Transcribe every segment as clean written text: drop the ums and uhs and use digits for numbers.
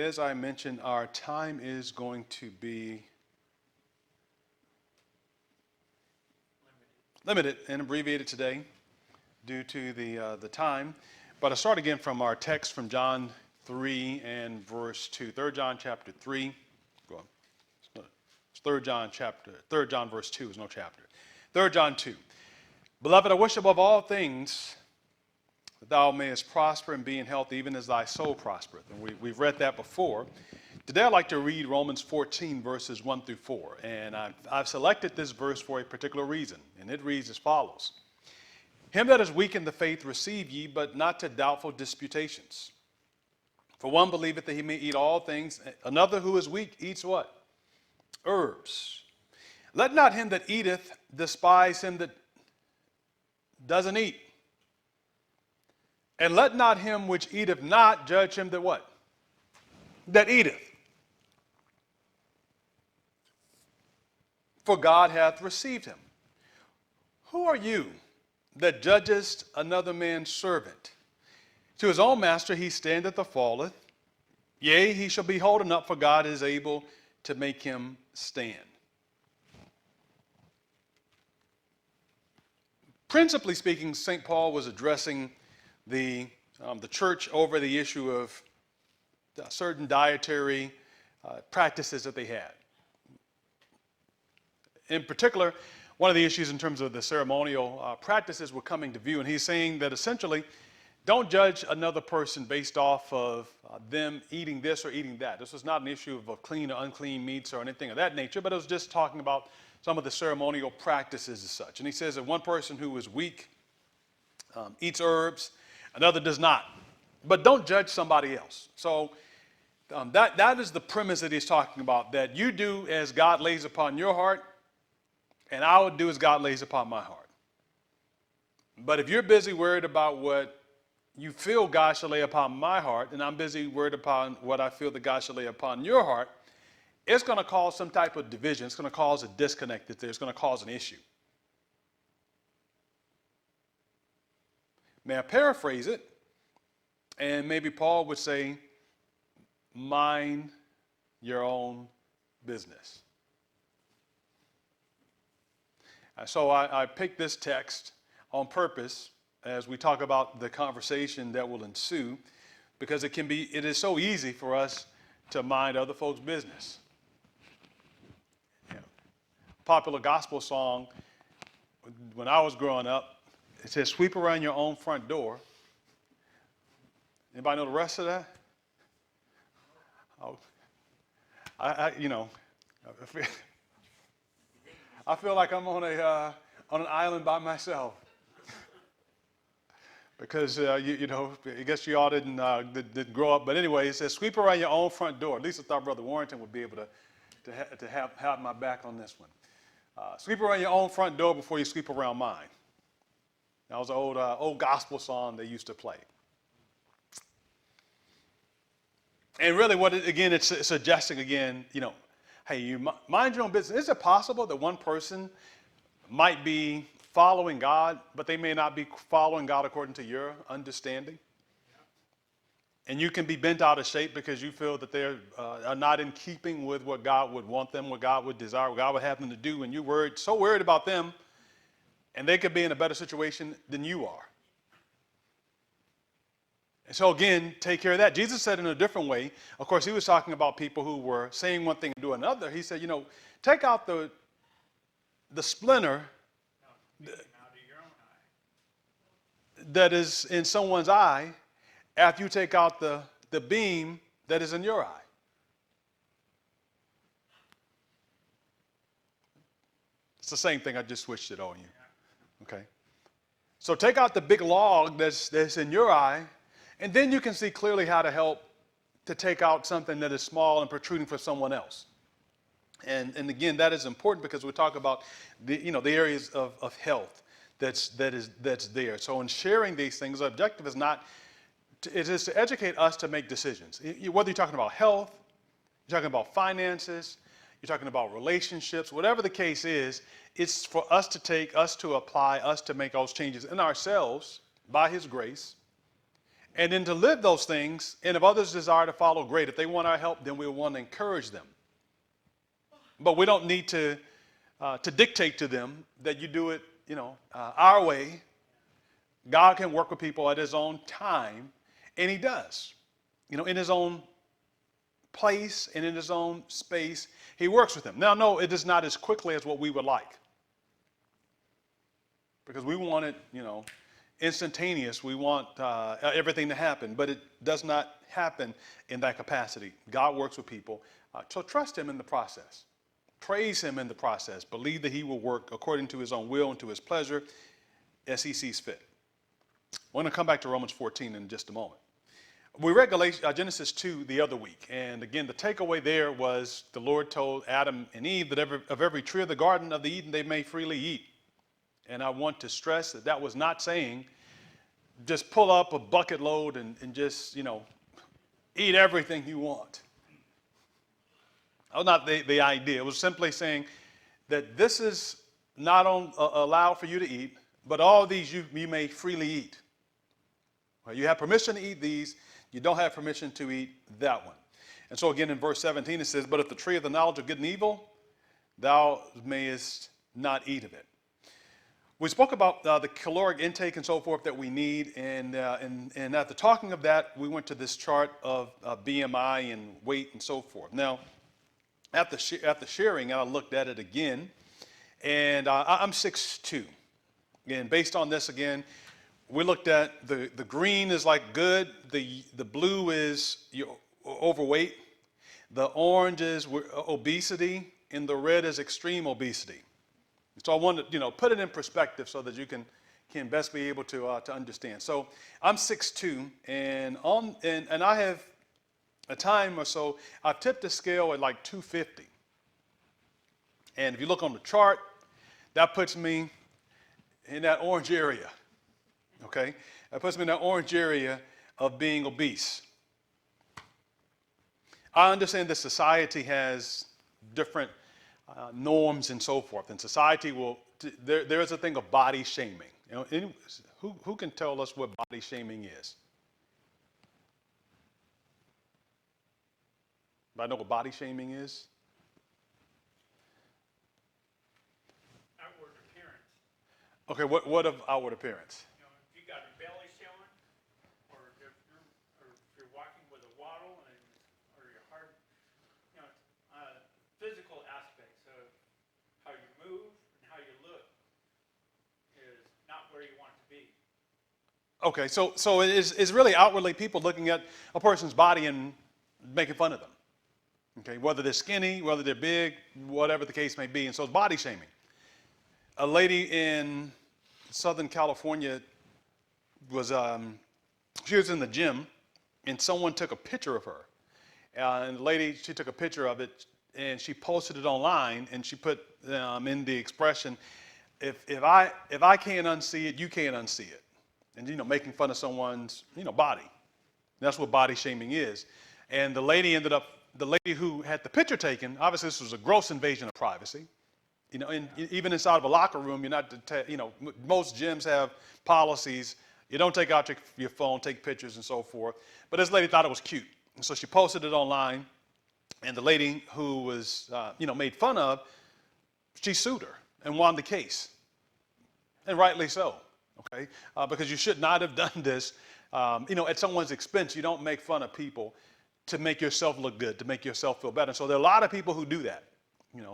as I mentioned, our time is going to be limited and abbreviated today due to the time. But I'll start again from our text from John 3 and verse 2. 3 John chapter 3. Go on. It's 3 John verse 2 is no chapter. 3 John 2. Beloved, I wish above all things that thou mayest prosper and be in health, even as thy soul prospereth. And we've read that before. Today I'd like to read Romans 14, verses 1 through 4. And I've selected this verse for a particular reason. And it reads as follows. Him that is weak in the faith receive ye, but not to doubtful disputations. For one believeth that he may eat all things. Another who is weak eats what? Herbs. Let not him that eateth despise him that doesn't eat. And let not him which eateth not judge him that what? That eateth. For God hath received him. Who are you that judgest another man's servant? To his own master he standeth or falleth. Yea, he shall be holden up, for God is able to make him stand. Principally speaking, St. Paul was addressing the church over the issue of certain dietary practices that they had. In particular, one of the issues in terms of the ceremonial practices were coming to view, and he's saying that essentially, don't judge another person based off of them eating this or eating that. This was not an issue of clean or unclean meats or anything of that nature, but it was just talking about some of the ceremonial practices as such. And he says that one person who is weak eats herbs, another does not. But don't judge somebody else. So that is the premise that he's talking about, that you do as God lays upon your heart, and I would do as God lays upon my heart. But if you're busy worried about what you feel God shall lay upon my heart, and I'm busy worried upon what I feel that God shall lay upon your heart, it's going to cause some type of division. It's going to cause a disconnect there. It's going to cause an issue. May I paraphrase it? And maybe Paul would say, mind your own business. So I picked this text on purpose as we talk about the conversation that will ensue, because it is so easy for us to mind other folks' business. Popular gospel song, when I was growing up, it says, sweep around your own front door. Anybody know the rest of that? Oh, I feel like I'm on an island by myself. Because, I guess you all didn't grow up. But anyway, it says, sweep around your own front door. At least I thought Brother Warrington would be able to have my back on this one. Sweep around your own front door before you sweep around mine. That was an old gospel song they used to play. And really it's suggesting again, hey, you mind your own business. Is it possible that one person might be following God, but they may not be following God according to your understanding? And you can be bent out of shape because you feel that they are not in keeping with what God would want them, what God would desire, what God would have them to do, and you're so worried about them, and they could be in a better situation than you are. And so again, take care of that. Jesus said in a different way. Of course, he was talking about people who were saying one thing and doing another. He said, take out the splinter that is in someone's eye after you take out the beam that is in your eye. It's the same thing. I just switched it on you. Okay. So take out the big log that's in your eye, and then you can see clearly how to help to take out something that is small and protruding for someone else. And again, that is important because we talk about the areas of health that's there. So in sharing these things, the objective is to educate us to make decisions. Whether you're talking about health, you're talking about finances, you're talking about relationships, whatever the case is, it's for us to apply, us to make those changes in ourselves by His grace, And then to live those things, and if others desire to follow, great. If they want our help, then we want to encourage them. But we don't need to dictate to them that you do it, our way. God can work with people at his own time, and he does. In his own place and in his own space, he works with them. Now, no, it is not as quickly as what we would like. Because we want it, instantaneous. We want everything to happen, but it does not happen in that capacity. God works with people. So trust him in the process. Praise him in the process. Believe that he will work according to his own will and to his pleasure as he sees fit. We're going to come back to Romans 14 in just a moment. We read Genesis 2 the other week, and again, the takeaway there was the Lord told Adam and Eve that of every tree of the garden of the Eden they may freely eat. And I want to stress that that was not saying just pull up a bucket load and just, eat everything you want. That was not the idea. It was simply saying that this is not allowed for you to eat, but all these you may freely eat. Well, you have permission to eat these. You don't have permission to eat that one. And so again in verse 17 it says, but if the tree of the knowledge of good and evil, thou mayest not eat of it. We spoke about the caloric intake and so forth that we need, and after talking of that, we went to this chart of BMI and weight and so forth. Now, after sharing, I looked at it again, and I'm 6'2". And based on this again, we looked at the green is like good, the blue is overweight, the orange is obesity, and the red is extreme obesity. So I wanted to, put it in perspective so that you can best be able to understand. So I'm 6'2", and I have a time or so I've tipped the scale at like 250. And if you look on the chart, that puts me in that orange area. Okay, that puts me in that orange area of being obese. I understand that society has different norms and so forth, and society will. There is a thing of body shaming. Who can tell us what body shaming is? I know what body shaming is. Outward appearance. Okay, what of outward appearance? If you got your belly showing, or if you're walking with a waddle, or your heart, physical aspects of how you move and how you look is not where you want to be. Okay, so it's really outwardly people looking at a person's body and making fun of them. Okay, whether they're skinny, whether they're big, whatever the case may be, and so it's body shaming. A lady in Southern California she was in the gym, and someone took a picture of her. And the lady, she took a picture of it, and she posted it online, and she put in the expression, if I can't unsee it, you can't unsee it. And making fun of someone's body. That's what body shaming is. And the lady who had the picture taken, obviously this was a gross invasion of privacy. And even inside of a locker room, you're not, most gyms have policies. You don't take out your phone, take pictures and so forth. But this lady thought it was cute. And so she posted it online. And the lady who was, made fun of, she sued her and won the case. And rightly so, okay? Because you should not have done this, at someone's expense. You don't make fun of people to make yourself look good, to make yourself feel better. So there are a lot of people who do that,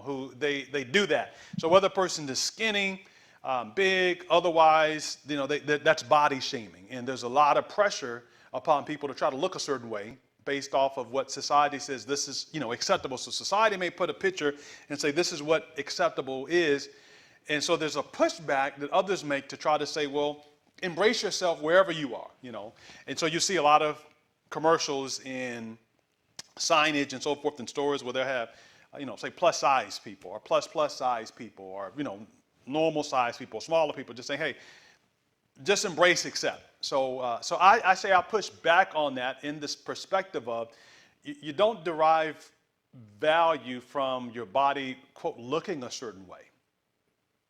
who they do that. So whether a person is skinny, big, otherwise, that's body shaming. And there's a lot of pressure upon people to try to look a certain way based off of what society says this is, acceptable. So society may put a picture and say this is what acceptable is. And so there's a pushback that others make to try to say, well, embrace yourself wherever you are, And so you see a lot of commercials in signage and so forth in stores where they have, say plus size people or plus size people or, normal size people, smaller people, just saying, hey, just embrace, accept. So I say I push back on that in this perspective of you don't derive value from your body, quote, looking a certain way.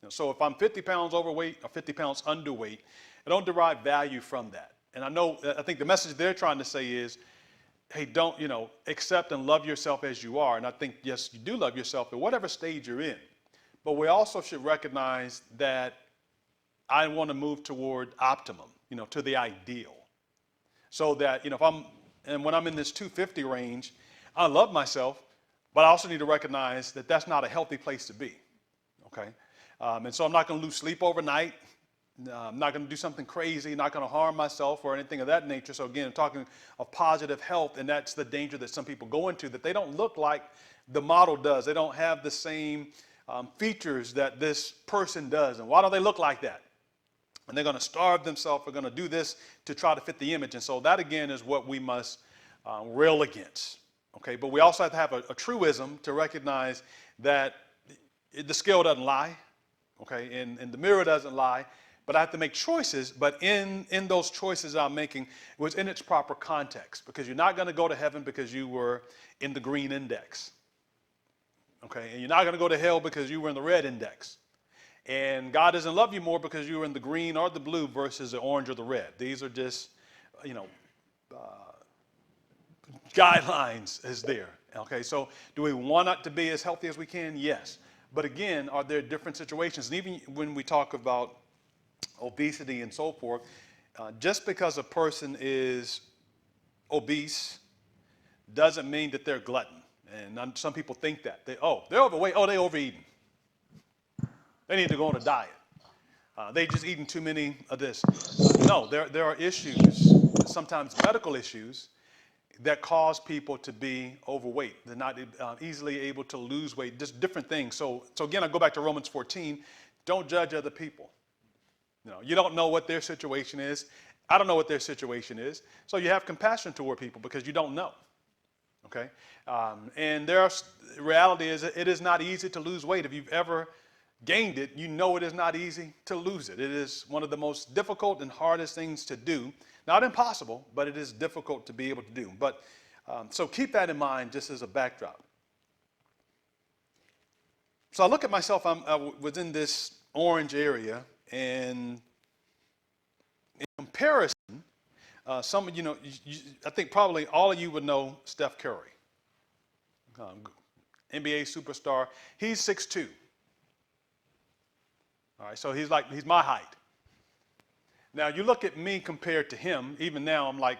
So if I'm 50 pounds overweight or 50 pounds underweight, I don't derive value from that. And I think the message they're trying to say is, hey, don't, accept and love yourself as you are. And I think, yes, you do love yourself at whatever stage you're in. But we also should recognize that I want to move toward optimum, to the ideal. So that, when I'm in this 250 range, I love myself, but I also need to recognize that that's not a healthy place to be, okay? And so I'm not going to lose sleep overnight. I'm not going to do something crazy, not going to harm myself or anything of that nature. So again, I'm talking of positive health, and that's the danger that some people go into, that they don't look like the model does. They don't have the same features that this person does. And why don't they look like that? And they're going to starve themselves. They're going to do this to try to fit the image. And so that, again, is what we must rail against. Okay, but we also have to have a truism to recognize that the scale doesn't lie, okay, and the mirror doesn't lie. But I have to make choices, but in those choices I'm making, it was in its proper context, because you're not going to go to heaven because you were in the green index. Okay, and you're not going to go to hell because you were in the red index. And God doesn't love you more because you were in the green or the blue versus the orange or the red. These are just, guidelines is there. Okay, so do we want it to be as healthy as we can? Yes. But again, are there different situations? And even when we talk about obesity and so forth, just because a person is obese doesn't mean that they're glutton. And some people think that. They're overweight. Oh, they're overeating. They need to go on a diet. They just eating too many of this. No, there are issues, sometimes medical issues, that cause people to be overweight. They're not easily able to lose weight, just different things. So again, I go back to Romans 14. Don't judge other people. You don't know what their situation is. I don't know what their situation is. So you have compassion toward people because you don't know. Okay? And the reality is it is not easy to lose weight. If you've ever gained it, you know it is not easy to lose it. It is one of the most difficult and hardest things to do. Not impossible, but it is difficult to be able to do. But so keep that in mind just as a backdrop. So I look at myself, I was in this orange area, and in comparison, I think probably all of you would know Steph Curry, NBA superstar. He's 6'2". All right, so he's my height. Now you look at me compared to him. Even now I'm like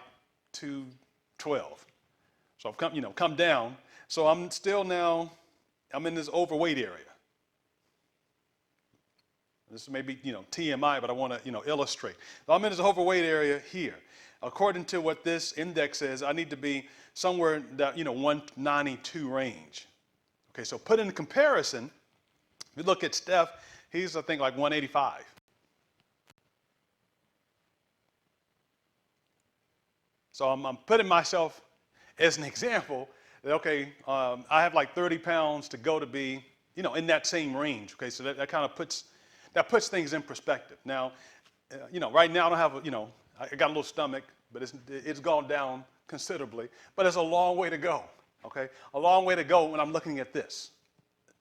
212. So I've come down. So I'm in this overweight area. This may be, TMI, but I want to, illustrate. So I'm in this overweight area here. According to what this index says, I need to be somewhere in that, 192 range. Okay, so put in comparison, if you look at Steph, he's, I think, like 185. So I'm putting myself as an example that, okay, I have like 30 pounds to go to be, in that same range. Okay, so that kind of puts things in perspective. Now, right now I don't have, I got a little stomach, but it's gone down considerably. But it's a long way to go. Okay, a long way to go when I'm looking at this.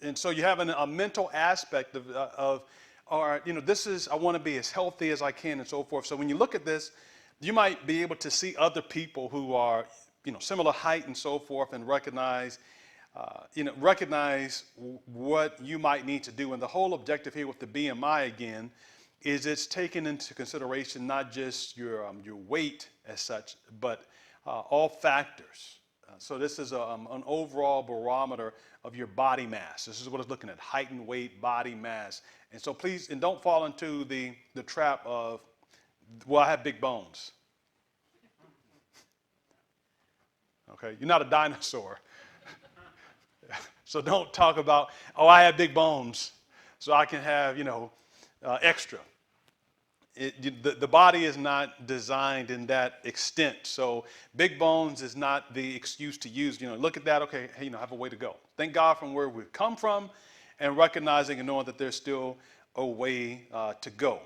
And so you have a mental aspect of all right, I want to be as healthy as I can and so forth. So when you look at this, you might be able to see other people who are, similar height and so forth, and recognize what you might need to do. And the whole objective here with the BMI again is it's taking into consideration not just your weight as such, but all factors. So this is an overall barometer of your body mass. This is what it's looking at: height and weight, body mass. And so please, and don't fall into the trap of, well, I have big bones. Okay, you're not a dinosaur. So don't talk about, oh, I have big bones, so I can have, extra. The body is not designed in that extent. So big bones is not the excuse to use. Look at that. Okay, hey, have a way to go. Thank God from where we've come from, and recognizing and knowing that there's still a way to go.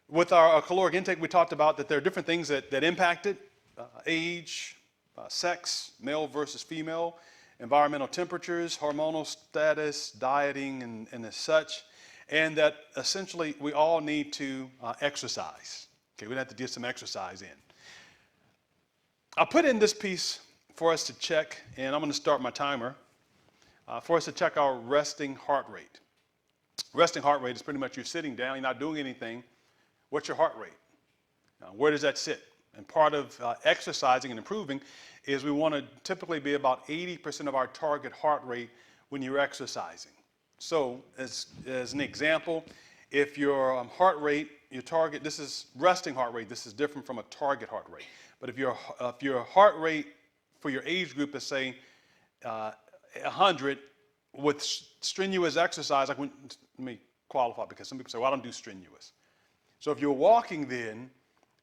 With our caloric intake, we talked about that there are different things that impact it: age, sex, male versus female, environmental temperatures, hormonal status, dieting, and as such. And that essentially we all need to exercise. Okay, we're going to have to get some exercise in. I'll put in this piece for us to check, and I'm going to start my timer, for us to check our resting heart rate. Resting heart rate is pretty much you're sitting down, you're not doing anything. What's your heart rate? Where does that sit? And part of exercising and improving is we want to typically be about 80% of our target heart rate when you're exercising. So as an example, if your heart rate, your target, this is resting heart rate, this is different from a target heart rate. But if your heart rate for your age group is say 100 with strenuous exercise, like let me qualify because some people say, well, I don't do strenuous. So if you're walking then,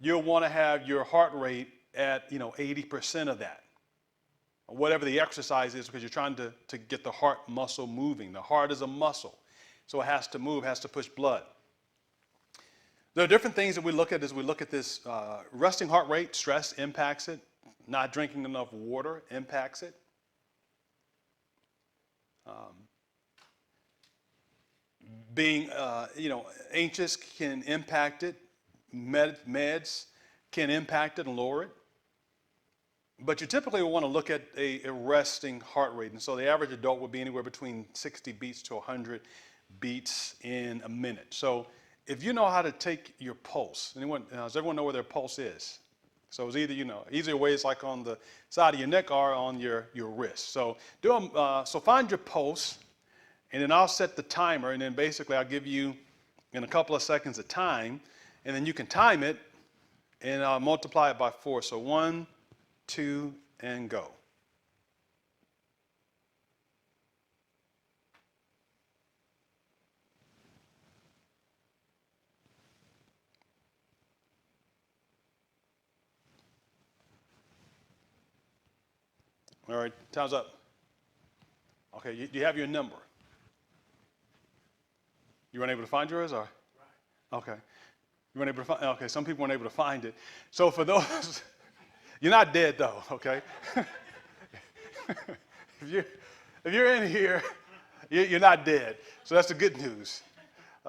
you'll want to have your heart rate at 80% of that, or whatever the exercise is, because you're trying to get the heart muscle moving. The heart is a muscle, so it has to move, has to push blood. There are different things that we look at as we look at this. Resting heart rate, stress impacts it. Not drinking enough water impacts it. Being anxious can impact it. Meds can impact it and lower it. But you typically want to look at a resting heart rate. And so the average adult would be anywhere between 60 beats to 100 beats in a minute. So if you know how to take your pulse, does everyone know where their pulse is? So it's either, easier way is like on the side of your neck or on your wrist. So so find your pulse, and then I'll set the timer, and then basically I'll give you in a couple of seconds of time, and then you can time it, and I'll multiply it by 4. So 1, 2, and go. All right, time's up. Okay, you have your number. You weren't able to find yours, or? Right. Okay. You weren't able to find. Okay, some people weren't able to find it. So for those, you're not dead though. Okay. if you're in here, you're not dead. So that's the good news.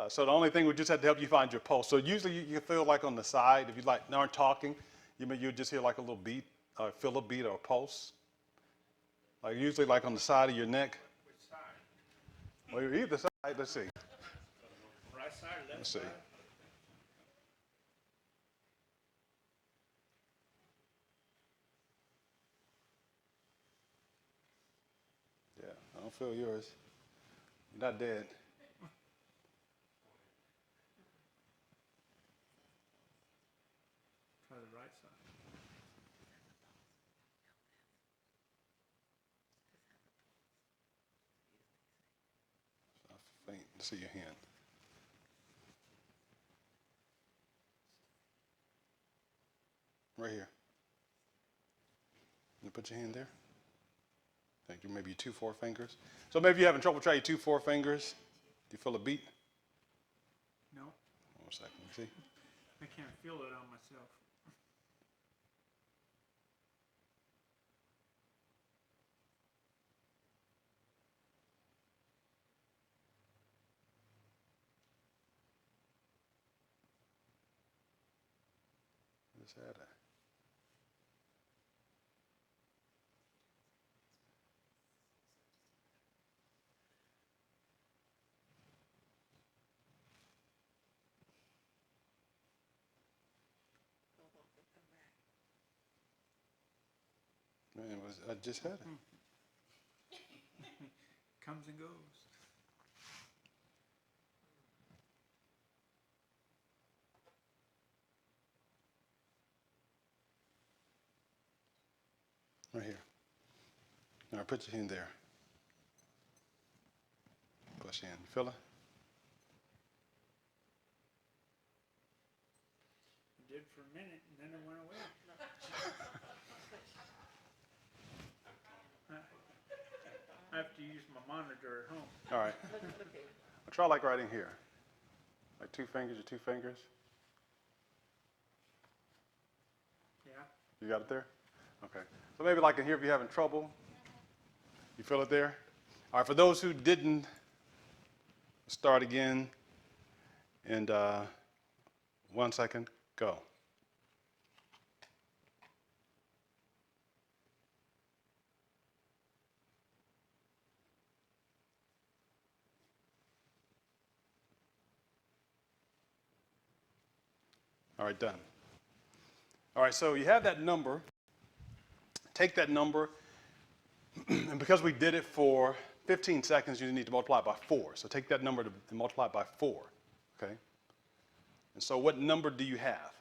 So the only thing we just have to help you find your pulse. So usually you feel like on the side, if you aren't talking, you just hear like a little beat, or feel a beat or a pulse. Like usually like on the side of your neck. Which side? Well, you're either side. Let's see. Right side, left Let's see. side? Yeah, I don't feel yours. You're not dead. Try the right side. I faint to see your hand. Right here. You put your hand there. Thank you. Maybe 2 forefingers. So maybe you're having trouble. Try your 2 forefingers. Do you feel a beat? No, 1 second. See? I can't feel it on myself. Just had that. Man, I just had it. Comes and goes. Right here. All right, put your hand there. Push in. Feel it? It did for a minute, and then it went away. I have to use my monitor at home. All right. I'll try like right in here. Like 2 fingers, your 2 fingers. Yeah. You got it there? Okay. So maybe like in here if you're having trouble. You feel it there? All right, for those who didn't, start again. And 1 second, go. All right, done. All right, so you have that number. Take that number, and because we did it for 15 seconds, you need to multiply it by 4. So take that number and multiply it by 4, okay? And so what number do you have?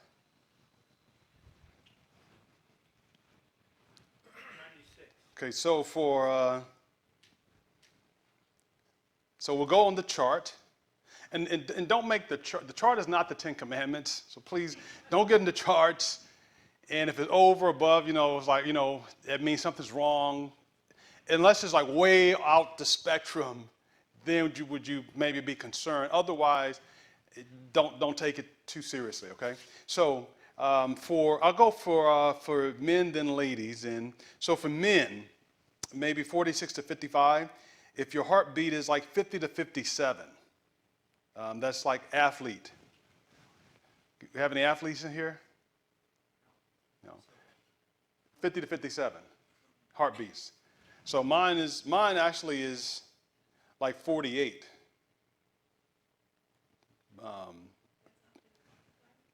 96. Okay, so so we'll go on the chart, and don't make the chart is not the Ten Commandments, so please don't get into charts. And if it's over, above, it's like, it means something's wrong. Unless it's like way out the spectrum, then would you maybe be concerned. Otherwise, don't take it too seriously, okay? So I'll go for men then ladies. And so for men, maybe 46 to 55. If your heartbeat is like 50 to 57, that's like athlete. You have any athletes in here? No. 50 to 57 heartbeats. So mine actually is like 48.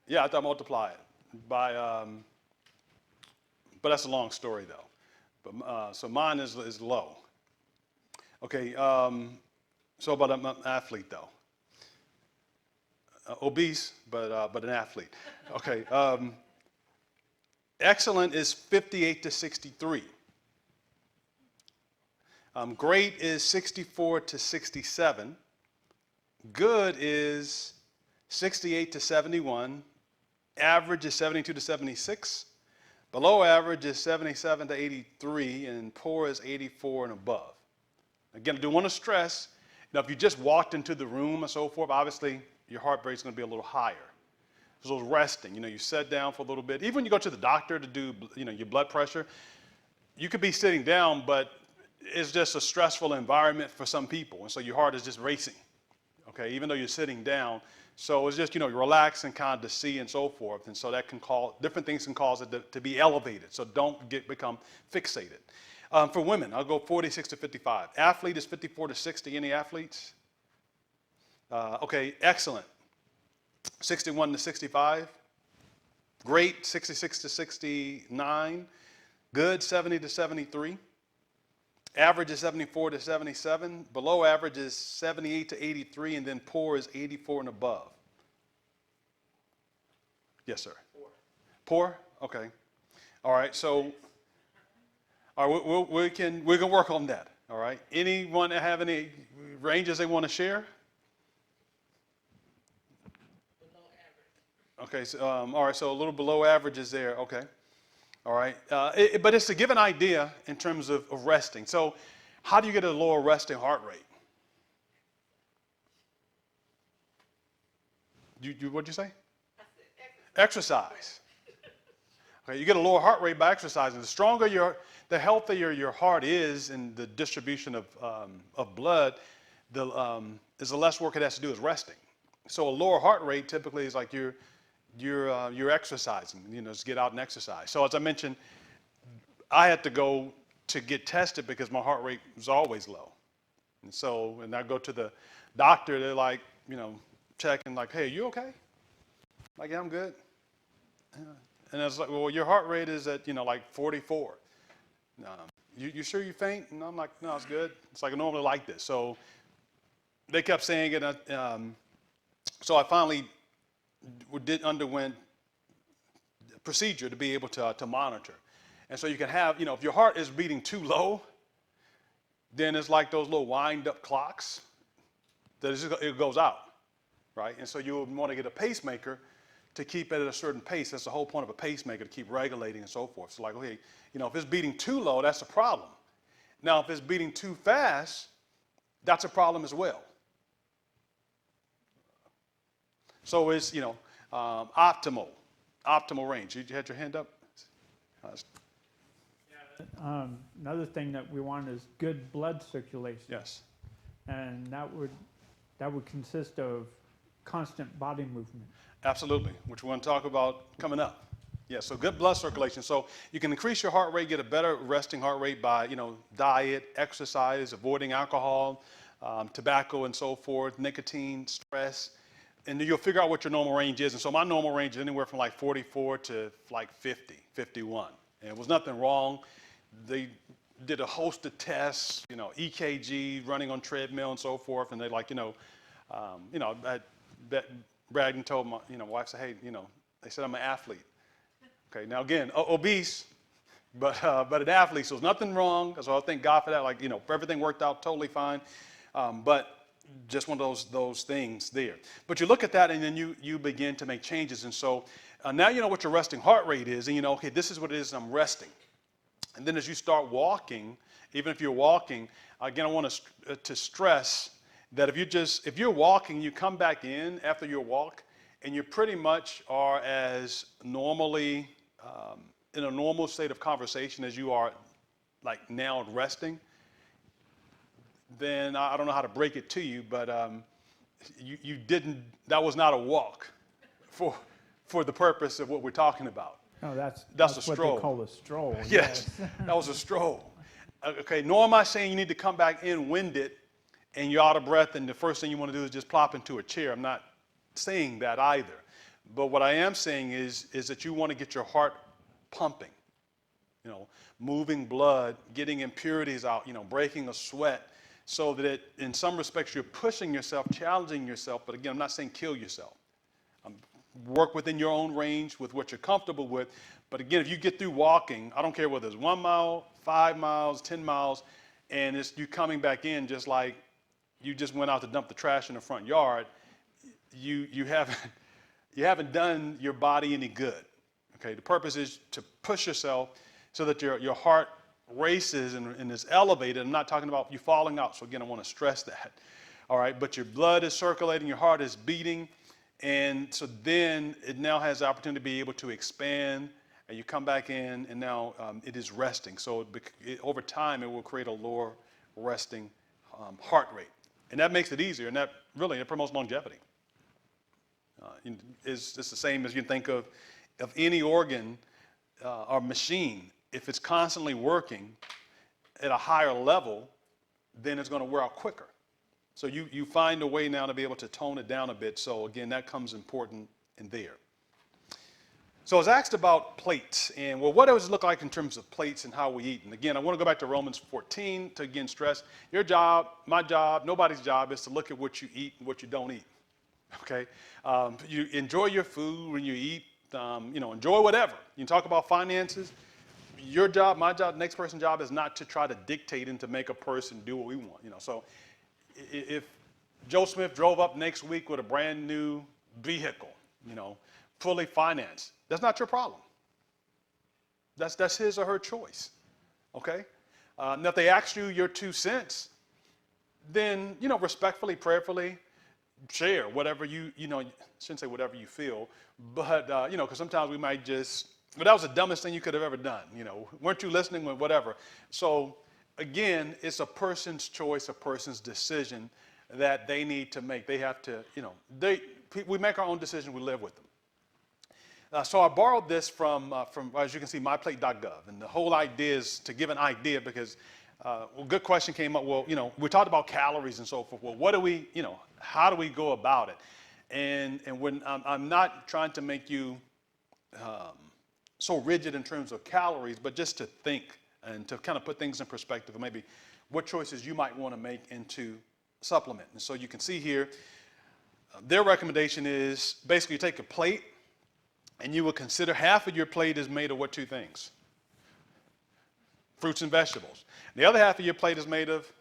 Yeah, I thought multiply it by, but that's a long story though. But so mine is low. Okay, so but I'm an athlete though. Obese, but an athlete. Okay. Excellent is 58 to 63. Great is 64 to 67. Good is 68 to 71. Average is 72 to 76. Below average is 77 to 83, and poor is 84 and above. Again, I do want to stress, if you just walked into the room and so forth, obviously your heart rate is going to be a little higher. So resting, you sit down for a little bit. Even when you go to the doctor to do, your blood pressure, you could be sitting down, but it's just a stressful environment for some people, and so your heart is just racing, okay, even though you're sitting down. So it's just, you relax and kind of see and so forth, and so that can cause, different things can cause it to be elevated, so don't become fixated. For women, I'll go 46 to 55. Athlete is 54 to 60. Any athletes? Okay, excellent. 61 to 65. Great, 66 to 69. Good, 70 to 73. Average is 74 to 77. Below average is 78 to 83, and then poor is 84 and above. Yes, sir. Poor? Okay. All right, so all right, we can work on that. All right. Anyone have any ranges they want to share? Below average. Okay. So, all right. So a little below average is there. Okay. All right. But it's to give an idea in terms of resting. So how do you get a lower resting heart rate? What'd you say? I said Exercise. Okay, you get a lower heart rate by exercising. The healthier your heart is in the distribution of blood, is the less work it has to do is resting. So a lower heart rate typically is like you're exercising, just get out and exercise. So as I mentioned, I had to go to get tested because my heart rate was always low. And so, and I go to the doctor, they're like, checking like, hey, are you okay? Like, yeah, I'm good. And I was like, well, your heart rate is at, like 44. You sure you faint? And I'm like, no, it's good. It's like I normally like this. So they kept saying it. So I finally underwent a procedure to be able to monitor. And so you can have, if your heart is beating too low, then it's like those little wind-up clocks that it goes out, right? And so you would want to get a pacemaker to keep it at a certain pace. That's the whole point of a pacemaker, to keep regulating and so forth. So like, okay, if it's beating too low, that's a problem. Now, if it's beating too fast, that's a problem as well. So it's, optimal range. You had your hand up? Another thing that we want is good blood circulation. Yes. And that would consist of constant body movement. Absolutely, which we want to talk about coming up. Yeah, so good blood circulation. So you can increase your heart rate, get a better resting heart rate by, diet, exercise, avoiding alcohol, tobacco and so forth, nicotine, stress. and you'll figure out what your normal range is. And so my normal range is anywhere from like 44 to like 50, 51. And it was nothing wrong. They did a host of tests, EKG, running on treadmill and so forth. And they Bragdon told my, wife said, hey, they said I'm an athlete. Okay, now again, obese, but an athlete, so there's nothing wrong. So I thank God for that. Everything worked out totally fine. But just one of those things there. But you look at that and then you begin to make changes. And so now you know what your resting heart rate is, and okay, this is what it is, I'm resting. And then as you start walking, even if you're walking, again, I want to stress that if you're walking, you come back in after your walk, and you pretty much are as normally in a normal state of conversation as you are like now resting, then I don't know how to break it to you, but you didn't, that was not a walk for the purpose of what we're talking about. No, that's a what stroll. they call a stroll. Yes, that was a stroll. Okay, nor am I saying you need to come back in winded and you're out of breath and the first thing you want to do is just plop into a chair. I'm not saying that either. But what I am saying is that you want to get your heart pumping, moving blood, getting impurities out, breaking a sweat, so that in some respects you're pushing yourself, challenging yourself. But again, I'm not saying kill yourself. Work within your own range with what you're comfortable with. But again, if you get through walking, I don't care whether it's 1 mile, 5 miles, 10 miles, and it's you coming back in just like you just went out to dump the trash in the front yard, you haven't done your body any good. Okay, the purpose is to push yourself so that your heart races and is elevated. I'm not talking about you falling out. So again, I want to stress that. All right, but your blood is circulating, your heart is beating. And so then it now has the opportunity to be able to expand, and you come back in, and now it is resting. So over time, it will create a lower resting heart rate. And that makes it easier, and that promotes longevity. It's the same as you think of any organ or machine. If it's constantly working at a higher level, then it's going to wear out quicker. So you find a way now to be able to tone it down a bit. So again, that comes important in there. So I was asked about plates and what does it look like in terms of plates and how we eat? And again, I want to go back to Romans 14 to again stress your job, my job, nobody's job is to look at what you eat and what you don't eat. Okay, you enjoy your food when you eat. Enjoy whatever. You can talk about finances. Your job, my job, the next person's job is not to try to dictate and to make a person do what we want. So if Joe Smith drove up next week with a brand new vehicle, fully financed, that's not your problem. That's his or her choice. Okay? Now if they ask you your 2 cents, then respectfully, prayerfully, share whatever you shouldn't say whatever you feel, but because sometimes we might but that was the dumbest thing you could have ever done. Weren't you listening? Whatever. So again, it's a person's choice, a person's decision that they need to make. They have to, we make our own decisions, we live with them. So I borrowed this from as you can see, myplate.gov, and the whole idea is to give an idea because a good question came up. Well, we talked about calories and so forth. Well, what do we, how do we go about it? And when I'm not trying to make you so rigid in terms of calories, but just to think and to kind of put things in perspective, and maybe what choices you might want to make into supplement. And so you can see here, their recommendation is basically you take a plate and you will consider half of your plate is made of what 2 things? Fruits and vegetables. The other half of your plate is made of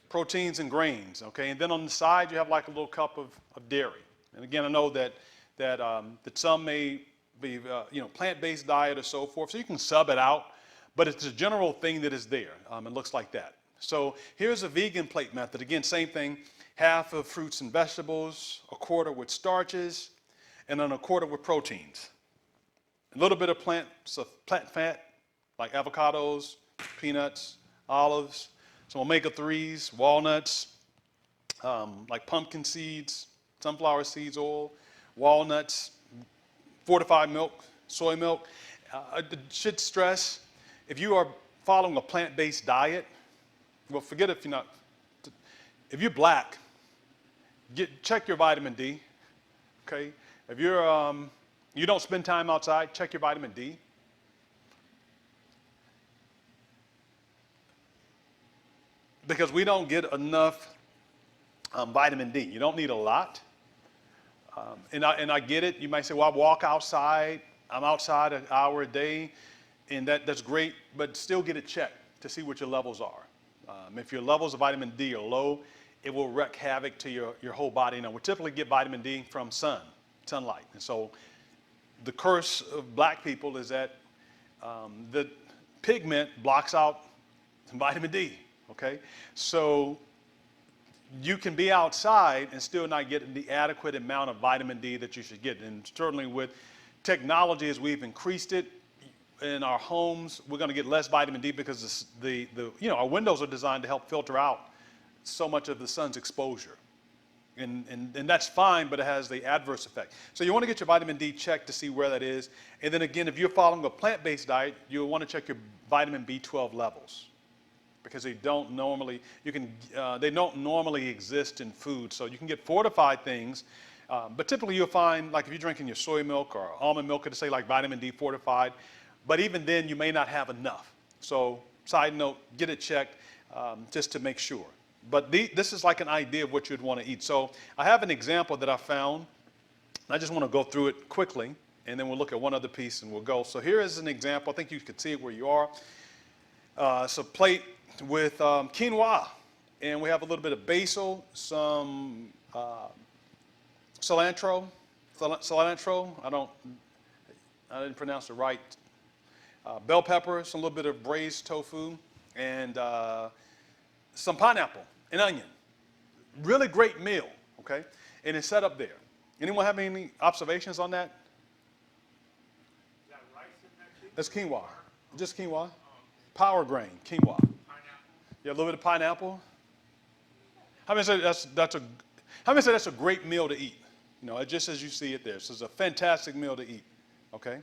proteins and grains, okay? And then on the side, you have like a little cup of dairy. And again, I know that some may be, plant-based diet or so forth, so you can sub it out, but it's a general thing that is there. It looks like that. So here's a vegan plate method. Again, same thing, half of fruits and vegetables, a quarter with starches, and then a quarter with proteins. A little bit of plant fat, like avocados, peanuts, olives, some omega-3s, walnuts, like pumpkin seeds, sunflower seeds oil, walnuts, fortified milk, soy milk. I should stress, if you are following a plant-based diet, well, forget if you're black, check your vitamin D, Okay, if you're you don't spend time outside, check your vitamin D. Because we don't get enough vitamin D. You don't need a lot. And I get it. You might say, well, I walk outside. I'm outside an hour a day, and that's great, but still get it checked to see what your levels are. If your levels of vitamin D are low, it will wreak havoc to your whole body. Now, we typically get vitamin D from sunlight. And so the curse of black people is that the pigment blocks out vitamin D, okay? So you can be outside and still not get the adequate amount of vitamin D that you should get. And certainly with technology, as we've increased it in our homes, we're going to get less vitamin D because our windows are designed to help filter out so much of the sun's exposure. And that's fine, but it has the adverse effect. So you want to get your vitamin D checked to see where that is. And then again, if you're following a plant-based diet, you'll want to check your vitamin B12 levels, because they don't normally exist in food. So you can get fortified things, but typically you'll find, like if you're drinking your soy milk or almond milk, it'll say like vitamin D fortified, but even then you may not have enough. So side note, get it checked just to make sure. But this is like an idea of what you'd want to eat. So I have an example that I found. I just want to go through it quickly, and then we'll look at one other piece and we'll go. So here is an example. I think you can see it where you are. It's a plate with quinoa, and we have a little bit of basil, some cilantro. I didn't pronounce it right. Bell peppers, a little bit of braised tofu, and some pineapple and onion. Really great meal, okay? And it's set up there. Anyone have any observations on that? Is that rice in there too? That's quinoa, just quinoa. Power grain, quinoa. Pineapple? Yeah, a little bit of pineapple. How many say that's a great meal to eat? You know, just as you see it there. So it's a fantastic meal to eat, okay?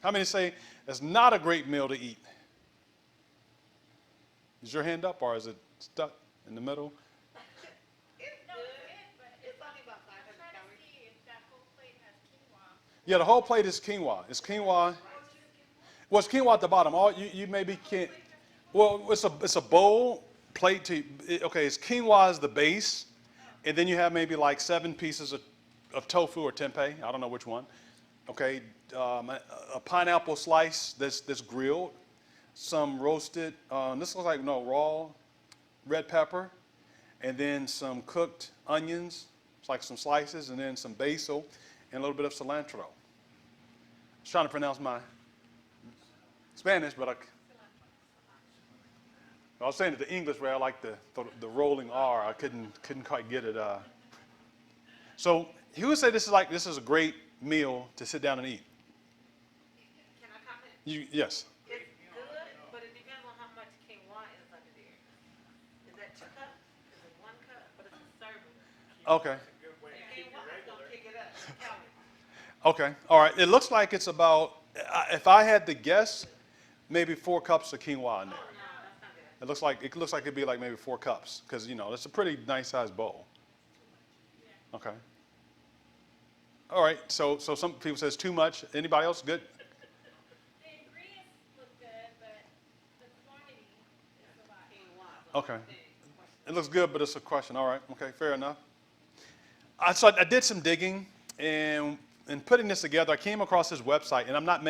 How many say that's not a great meal to eat? Is your hand up or is it stuck in the middle? It's good, but it's only about 500 calories. That whole plate has quinoa. Yeah, the whole plate is quinoa. It's quinoa. Well, it's quinoa at the bottom. You maybe can't. Well, it's a bowl plate to. Okay, it's quinoa as the base, and then you have maybe like 7 pieces of tofu or tempeh. I don't know which one. Okay, a pineapple slice that's grilled, some roasted. This looks like raw red pepper, and then some cooked onions. It's like some slices, and then some basil, and a little bit of cilantro. I was trying to pronounce my Spanish, but I was saying it the English way. I like the rolling R. I couldn't quite get it. So he would say this is a great meal to sit down and eat. Can I comment? Yes. It's good, but it depends on how much quinoa is under there. Is that 2 cups? Is it 1 cup? But it's a serving. Okay. Good way to keep it Quinoa is regular. gonna pick it up. Calories. Okay. All right. It looks like it's about, if I had to guess, maybe 4 cups of quinoa in there. No, that's not good. It looks like it'd be like maybe 4 cups, because it's a pretty nice sized bowl. Okay. All right. So some people say it's too much. Anybody else good? The ingredients look good, but the quantity is a lot. Quinoa. Okay. It looks good, but it's a question. All right. Okay. Fair enough. So I did some digging, and in putting this together, I came across this website, and I'm not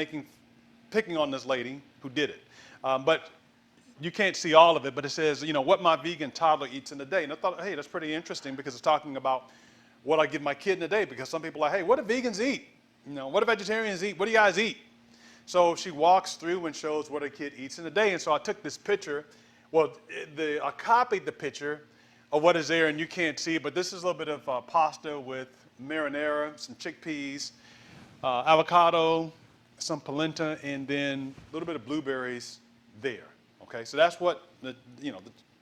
picking on this lady who did it, but you can't see all of it. But it says, what my vegan toddler eats in a day. And I thought, hey, that's pretty interesting, because it's talking about what I give my kid in a day. Because some people are like, hey, what do vegans eat? What do vegetarians eat? What do you guys eat? So she walks through and shows what a kid eats in a day. And so I took this picture. Well, I copied the picture of what is there, and you can't see it, but this is a little bit of pasta with marinara, some chickpeas, avocado, some polenta, and then a little bit of blueberries there. Okay, so that's what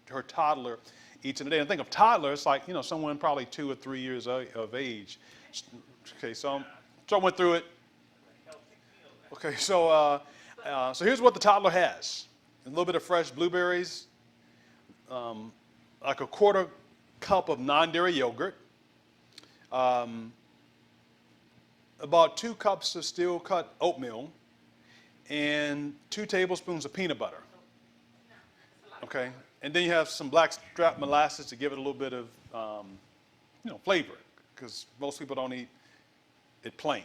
her toddler eats in a day. And think of toddler, it's like someone probably 2 or 3 years of age. Okay, so I went through it. Okay, so here's what the toddler has: a little bit of fresh blueberries, like a 1/4 cup of non-dairy yogurt, about 2 cups of steel cut oatmeal and 2 tablespoons of peanut butter. Okay, and then you have some blackstrap molasses to give it a little bit of, flavor, because most people don't eat it plain.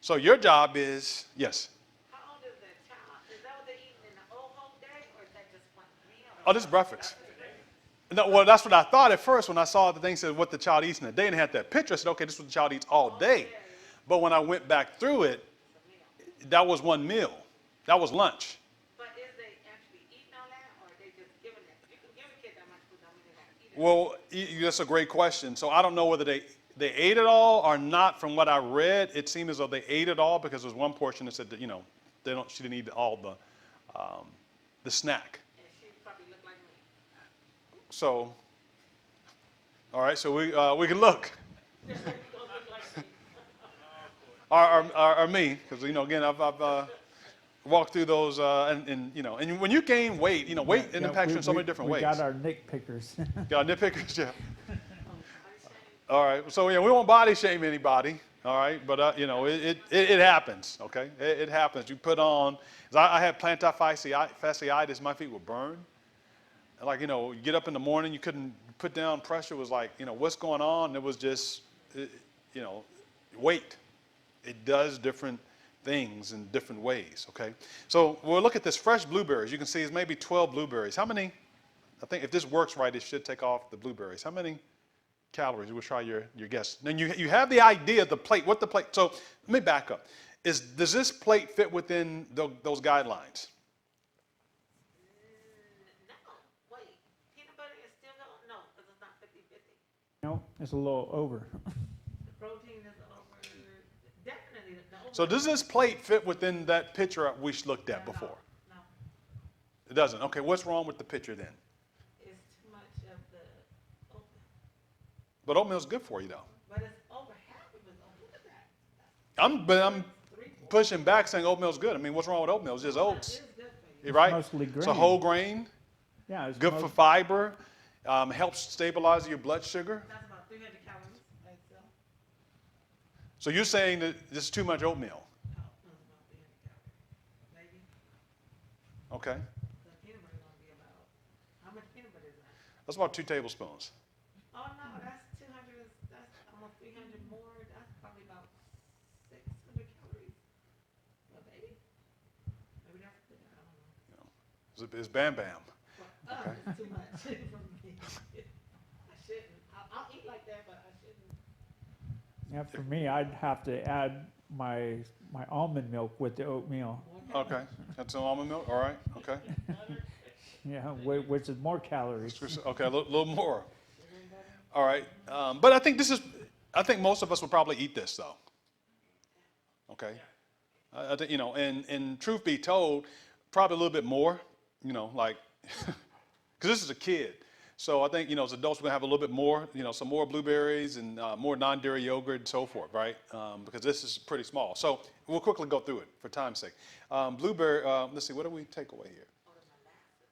So your job is, yes. How old is that child? Is that what they're eating in the whole day, or is that just one meal? Oh, this is breakfast. No, well, that's what I thought at first when I saw the thing said what the child eats in a day and had that picture. I said, okay, this is what the child eats all day. But when I went back through it, that was one meal. That was lunch. But is they actually eating all that, or are they just giving it? You can give a kid that much food, don't mean they're gonna eat it. Well, that's a great question. So I don't know whether they ate it all or not. From what I read, it seemed as though they ate it all, because there's one portion that said that, she didn't eat all the snack. And she probably looked like me. So, all right, so we can look. or me, because again, I've walked through those, and when you gain weight, weight impacts you in so many different ways. We got our nitpickers. Got nitpickers, yeah. All right, so we won't body shame anybody. All right, but it happens. Okay, it happens. You put on. I had plantar fasciitis. My feet were burned. Like you get up in the morning, you couldn't put down pressure. It was like what's going on? It was just weight. It does different things in different ways. Okay, so we'll look at this fresh blueberries. You can see it's maybe 12 blueberries. How many? I think if this works right, it should take off the blueberries. How many calories? We'll try your guess. Then you have the idea of the plate. What the plate? So let me back up. Does this plate fit within those guidelines? No, wait. Peanut butter is still going? No, because it's not 50-50. No, it's a little over. The protein is over. Definitely. So does this plate fit within that picture we looked at before? No, It doesn't. Okay, what's wrong with the picture then? it's too much of the oatmeal. But oatmeal's good for you though. But it's over half of it. Look at that. I'm pushing back saying oatmeal's good. I mean, what's wrong with oatmeal? It's just oats, It's good for you. you're right? mostly It's a grain. whole grain, Yeah, it's good for fiber, helps stabilize your blood sugar. That's about 300 calories by itself. So you're saying that this is too much oatmeal? No, it's about 300 calories. Maybe. Okay, The peanut butter gonna be about, how much peanut butter is that? that's about 2 tablespoons. Oh, no, that's 200, that's almost 300 more. That's probably about 600 calories. Well, maybe. Maybe that's good, I don't know. It's Bam Bam. But, it's too much for me. I shouldn't. I'll eat like that, but I shouldn't. Yeah, for me, I'd have to add my almond milk with the oatmeal. Okay, that's some almond milk. All right. Okay. Yeah, which is more calories. Okay, a little more. All right, but I think most of us would probably eat this though. Okay, I think and truth be told, probably a little bit more. Like, because this is a kid, so I think as adults we're gonna have a little bit more. Some more blueberries and more non-dairy yogurt and so forth, right? Because this is pretty small. So we'll quickly go through it for time's sake. Blueberry. Let's see, what do we take away here?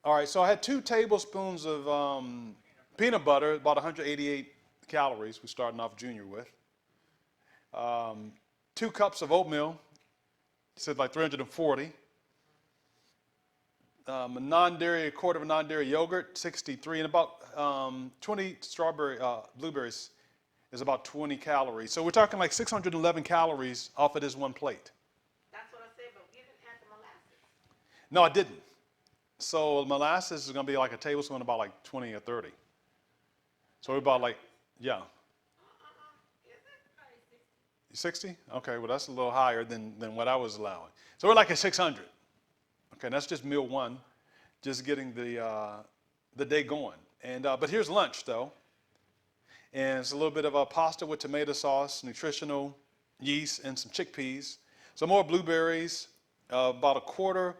All right, so I had 2 tablespoons of peanut butter, about 188 calories. We're starting off junior with. 2 cups of oatmeal, said like 340. A quarter of a non-dairy yogurt, 63, and about 20 blueberries is about 20 calories. So we're talking like 611 calories off of this one plate. That's what I said, but you didn't add the molasses. No, I didn't. So molasses is going to be like a tablespoon, about like 20 or 30. So we're about like, yeah. Is it? 60? Okay, well that's a little higher than what I was allowing. So we're like at 600. Okay, that's just meal 1, just getting the day going. And but here's lunch though, and it's a little bit of a pasta with tomato sauce, nutritional yeast, and some chickpeas. Some more blueberries, about a quarter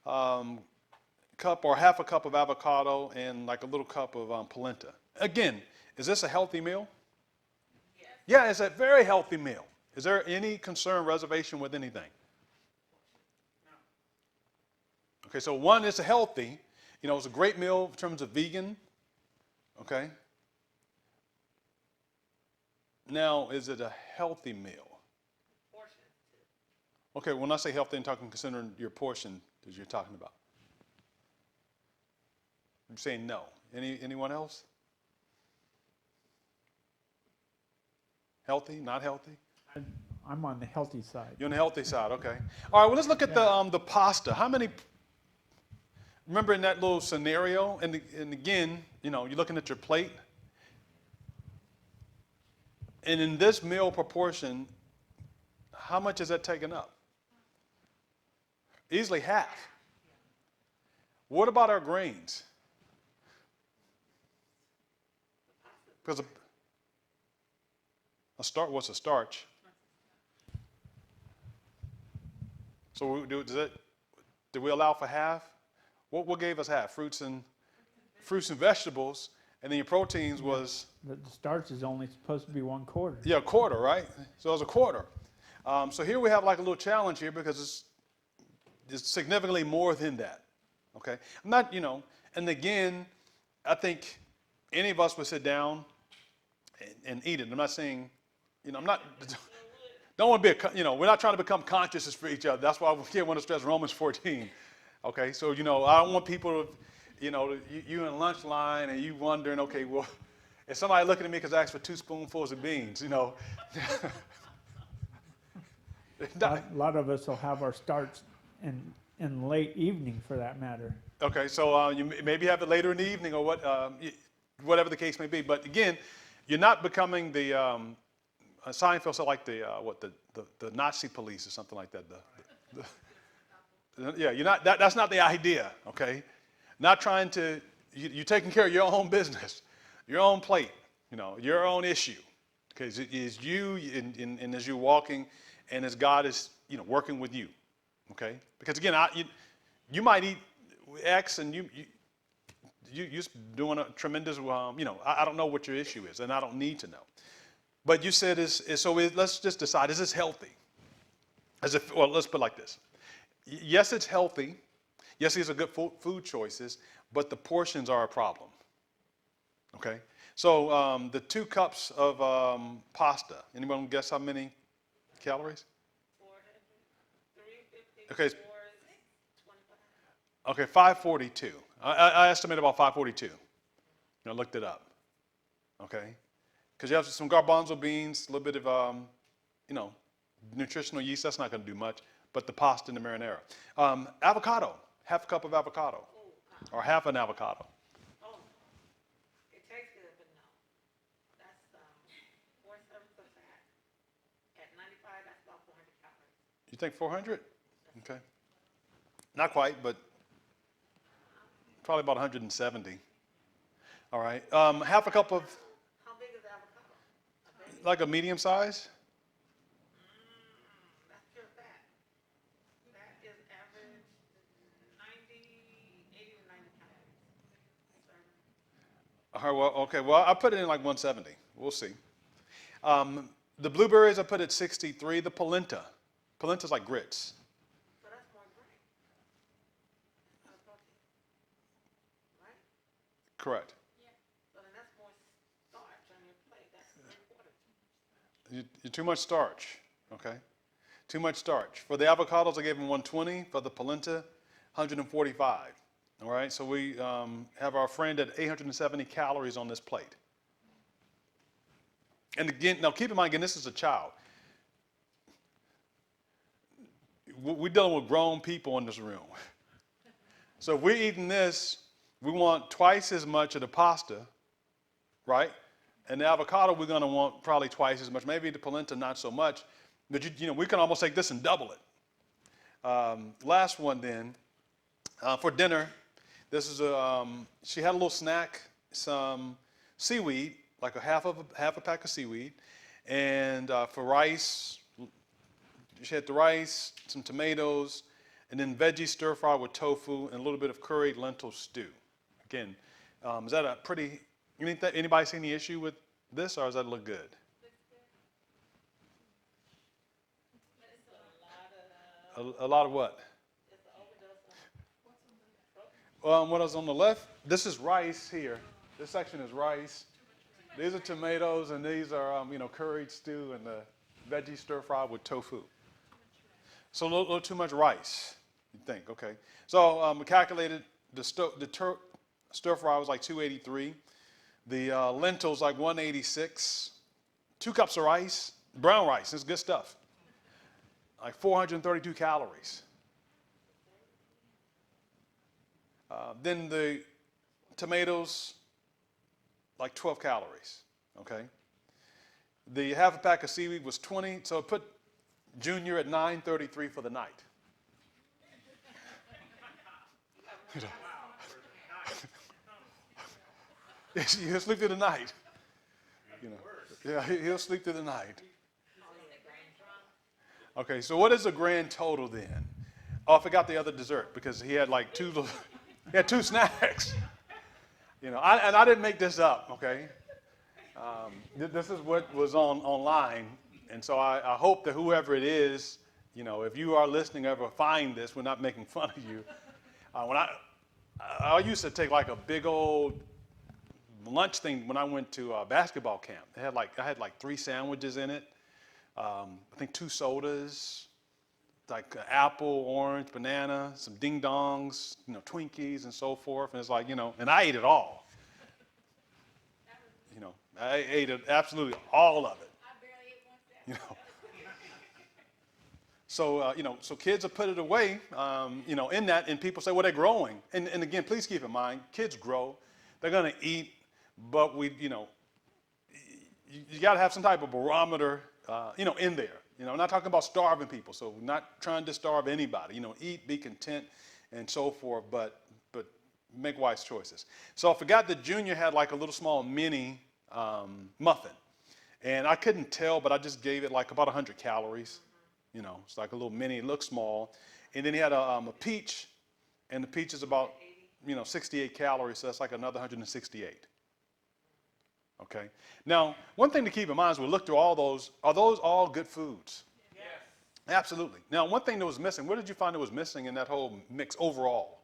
cup or half a cup of avocado, and like a little cup of polenta. Again, is this a healthy meal? Yes. Yeah, it's a very healthy meal. Is there any concern, reservation with anything? Okay, so 1 is healthy. It's a great meal in terms of vegan. Okay. Now, is it a healthy meal? Okay, when I say healthy, I'm talking considering your portion that you're talking about. I'm saying no. Anyone else? Healthy, not healthy? I'm on the healthy side. You're on the healthy side, okay. All right, well, let's look at the pasta. How many, remember in that little scenario, and again, you know, you're looking at your plate, and in this meal proportion, how much is that taken up? Easily half. What about our grains? Because what's a starch? So did we allow for half? What gave us half? Fruits and vegetables, and then your proteins was The starch is only supposed to be 1/4. a quarter, right? So it was a quarter. So here we have like a little challenge here because it's significantly more than that. Okay, I'm not, you know, and again, I think any of us would sit down and eat it. I'm not saying, you know, I'm not. Don't want to be, we're not trying to become conscious for each other. That's why we want to stress Romans 14. Okay, so, you know, I don't want people to, you know, you in lunch line and you wondering, okay, well, if somebody looking at me because I asked for 2 spoonfuls of beans, you know. A lot of us will have our starch in late evening, for that matter. Okay, so you maybe have it later in the evening or whatever the case may be. But again, you're not becoming the Seinfeld, so like the Nazi police or something like that. Yeah, you're not. That's not the idea. Okay, not trying to. You're taking care of your own business, your own plate. You know, your own issue. Okay, it is you, and as you're walking, and as God is, you know, working with you. Okay, because again, you might eat X, and you're doing a tremendous. You know, I don't know what your issue is, and I don't need to know. But you said let's just decide, is this healthy? Well, let's put it like this. Yes, it's healthy. Yes, these are good food choices, but the portions are a problem. Okay? So the 2 cups of pasta, anyone guess how many calories? 400, 350, Okay. 425. Okay, 542. I estimate about 542. I looked it up. Okay? Because you have some garbanzo beans, a little bit of, you know, nutritional yeast. That's not going to do much. But the pasta and the marinara. Avocado, half a cup of avocado. Or half an avocado. Oh, it tastes good, but no. That's 4 servings of fat. At 95, that's about 400 calories. You think 400? Okay. Not quite, but probably about 170. All right. Half a cup of, How big is the avocado? A baby? like a medium size? That's pure fat. That is average 80 to 90 calories. All right, well, okay. Well, I put it in like 170. We'll see. The blueberries I put at 63. The polenta's like grits. So that's more grain. Not a protein. Right? Correct. So then that's more starch on your plate. That's 3/4. You're too much starch. Okay. Too much starch. For the avocados, I gave them 120. For the polenta, 145. All right. So we have our friend at 870 calories on this plate. And again, now keep in mind, again, this is a child. We're dealing with grown people in this room. So if we're eating this, we want twice as much of the pasta, right? And the avocado, we're going to want probably twice as much. Maybe the polenta, not so much. But, you know, we can almost take this and double it. Last one then. For dinner, this is she had a little snack, some seaweed, like a half a pack of seaweed. And for rice, she had the rice, some tomatoes, and then veggie stir fry with tofu and a little bit of curried lentil stew. Again, is that a pretty, anybody see any issue with this, or does that look good? A lot of what? What is on the left? This is rice here. This section is rice. These are tomatoes, and these are curried stew and the veggie stir fry with tofu. So a little too much rice, you think, okay. So we calculated the stir fry was like 283. The lentils like 186. 2 cups of rice, brown rice, it's good stuff. Like 432 calories. Then the tomatoes, like 12 calories, okay. The half a pack of seaweed was 20, so it put Junior at 933 for the night. You know. He'll sleep through the night. You know. Yeah, he'll sleep through the night. Okay, so what is the grand total then? Oh, I forgot the other dessert because he had like he had 2 snacks. You know, and I didn't make this up, okay? This is what was online. And so I hope that whoever it is, you know, if you are listening, ever find this, we're not making fun of you. When I used to take like a big old lunch thing when I went to basketball camp. I had like 3 sandwiches in it. I think 2 sodas, like apple, orange, banana, some ding dongs, you know, Twinkies and so forth. And it's like, you know, and I ate it all. You know, I ate it, absolutely all of it. I barely ate one second. You know. So, you know, so kids have put it away, you know, in that, and people say, well, they're growing. And again, please keep in mind, kids grow. They're going to eat, but you know, you got to have some type of barometer, you know, in there. You know, I'm not talking about starving people, so we're not trying to starve anybody. You know, eat, be content, and so forth, but make wise choices. So I forgot that Junior had like a little small mini muffin. And I couldn't tell, but I just gave it like about 100 calories. You know, it's like a little mini, it looks small. And then he had a peach, and the peach is about, you know, 68 calories, so that's like another 168. Okay. Now, one thing to keep in mind as we look through all those, are those all good foods? Yes. Absolutely. Now, one thing that was missing, what did you find that was missing in that whole mix overall?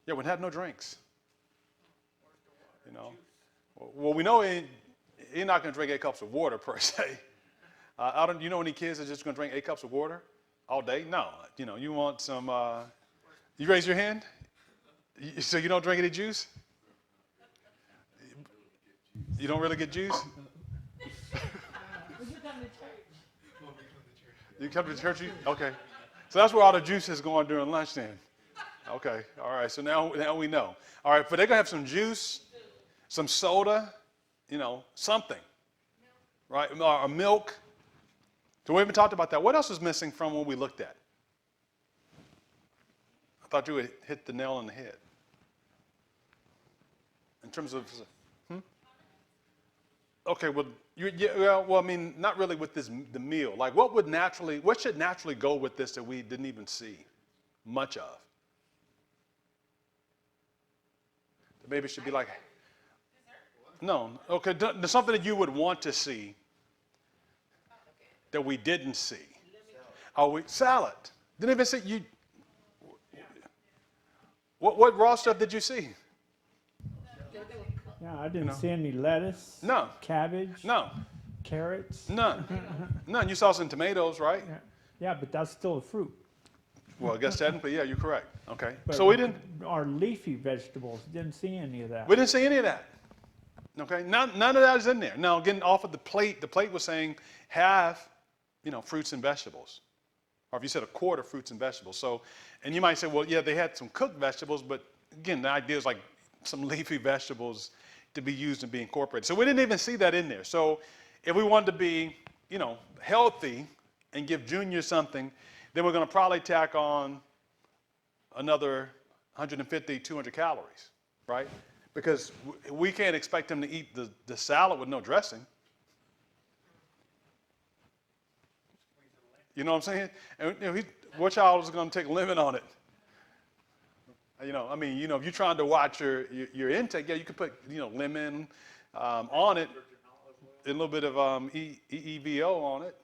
Yeah, we had no drinks. You know. Well, we know you're not going to drink 8 cups of water per se. You know any kids that are just going to drink 8 cups of water all day? No. You know, you want some, you raise your hand? So you don't drink any juice? You don't really get juice? You come to church? Okay. So that's where all the juice is going during lunch then. Okay. All right. So now we know. All right. But they're going to have some juice, some soda, you know, something. Right? Or milk. So we haven't talked about that. What else is missing from what we looked at? I thought you would hit the nail on the head. In terms of, okay, well, I mean, not really with the meal. Like, what should naturally go with this that we didn't even see much of? Maybe it should be like, no, okay, there's something that you would want to see that we didn't see. Salad. Didn't even see you. What raw stuff did you see? Yeah, I didn't see any lettuce. No. Cabbage. No. Carrots. None. None. You saw some tomatoes, right? Yeah, but that's still a fruit. Well, I guess technically, yeah, you're correct. Okay. But So we didn't. Our leafy vegetables, didn't see any of that. We didn't see any of that. Okay. None of that is in there. Now, getting off of the plate was saying have, you know, fruits and vegetables. Or if you said a quart of fruits and vegetables. So, and you might say, well, yeah, they had some cooked vegetables, but again, the idea is like some leafy vegetables to be used and be incorporated. So we didn't even see that in there. So if we wanted to be, you know, healthy and give Junior something, then we're going to probably tack on another 150, 200 calories, right? Because we can't expect him to eat the salad with no dressing. You know what I'm saying? And you know, what child is going to take lemon on it? You know, I mean, you know, if you're trying to watch your intake, yeah, you could put, you know, lemon on it, a little bit of EVO on it.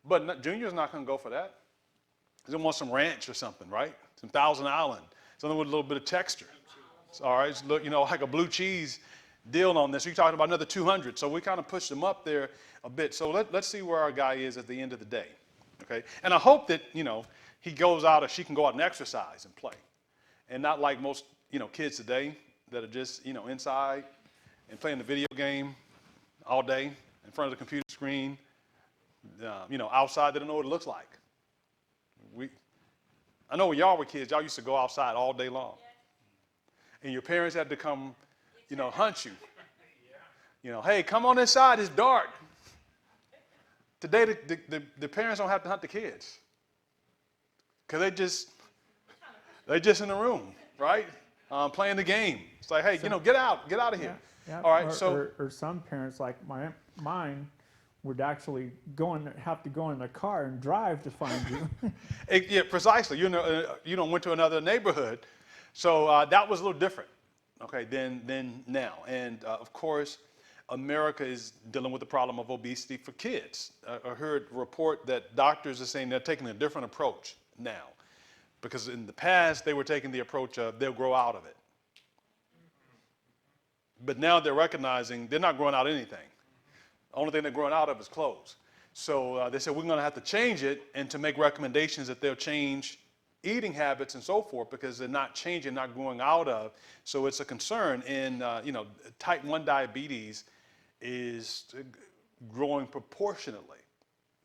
But Junior's not going to go for that. He's going to want some ranch or something, right? Some Thousand Island, something with a little bit of texture. All right, it's, you know, like a blue cheese deal on this. You're talking about another 200. So we kind of pushed him up there a bit. So let's see where our guy is at the end of the day. Okay, and I hope that he goes out or she can go out and exercise and play, and not like most kids today that are just inside and playing the video game all day in front of the computer screen. Outside they don't know what it looks like. I know when y'all were kids, y'all used to go outside all day long, and your parents had to come, hunt you. Hey, come on inside, it's dark. Today, the parents don't have to hunt the kids because they're just in the room, right? Playing the game. It's like, hey, get out of here. Yeah. All right, or some parents like mine would actually have to go in the car and drive to find you. yeah, precisely. You went to another neighborhood, so that was a little different, okay, than now. And of course, America is dealing with the problem of obesity for kids. I heard a report that doctors are saying they're taking a different approach now, because in the past they were taking the approach of they'll grow out of it. But now they're recognizing they're not growing out of anything. The only thing they're growing out of is clothes. So they said we're going to have to change it and to make recommendations that they'll change eating habits and so forth because they're not changing, not growing out of. So it's a concern. And type 1 diabetes is growing proportionately.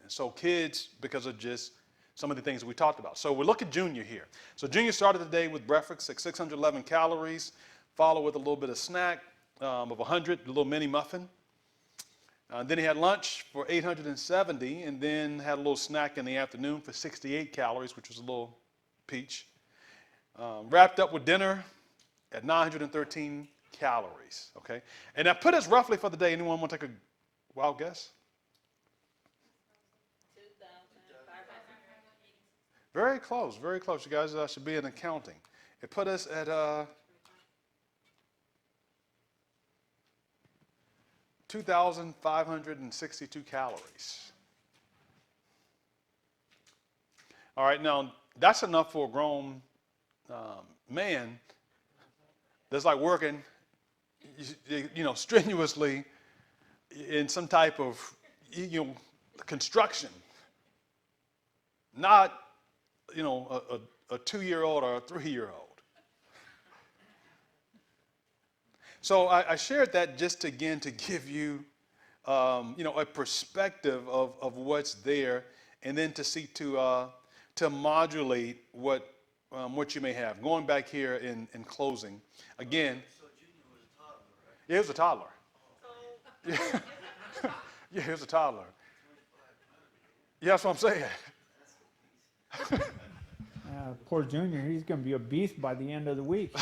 And so kids, because of just some of the things that we talked about. So we look at Junior here. So Junior started the day with breakfast at 611 calories, followed with a little bit of snack of 100, a little mini muffin. Then he had lunch for 870, and then had a little snack in the afternoon for 68 calories, which was a little peach. Wrapped up with dinner at 913 calories, okay? And that put us roughly for the day. Anyone want to take a wild guess? 2,500. Very close, very close. You guys should be in accounting. It put us at 2,562 calories. All right, now that's enough for a grown man that's like working, strenuously in some type of, construction. Not, a 2-year-old or a 3-year-old. So I shared that just again to give you, a perspective of what's there, and then to seek to modulate what you may have. Going back here in closing, again. So Junior was a toddler, right? Yeah, he was a toddler. Yeah, he was a toddler. Yeah, that's what I'm saying. Poor Junior, he's going to be obese by the end of the week.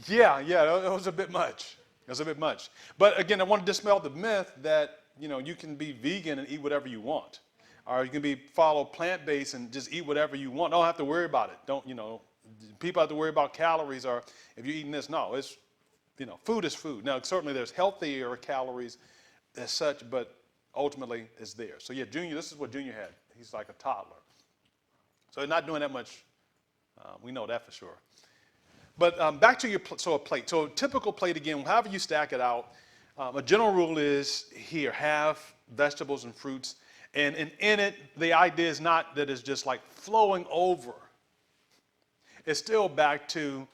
Yeah, it was a bit much. It was a bit much. But again, I want to dispel the myth that, you can be vegan and eat whatever you want. Or you can follow plant-based and just eat whatever you want. Don't have to worry about it. People have to worry about calories or if you're eating this. No, it's, food is food. Now, certainly there's healthier calories as such, but ultimately it's there. So yeah, Junior, this is what Junior had. He's like a toddler. So he's not doing that much. We know that for sure. But back to your a plate. So a typical plate, again, however you stack it out, a general rule is here, have vegetables and fruits. And in it, the idea is not that it's just like flowing over. It's still back to,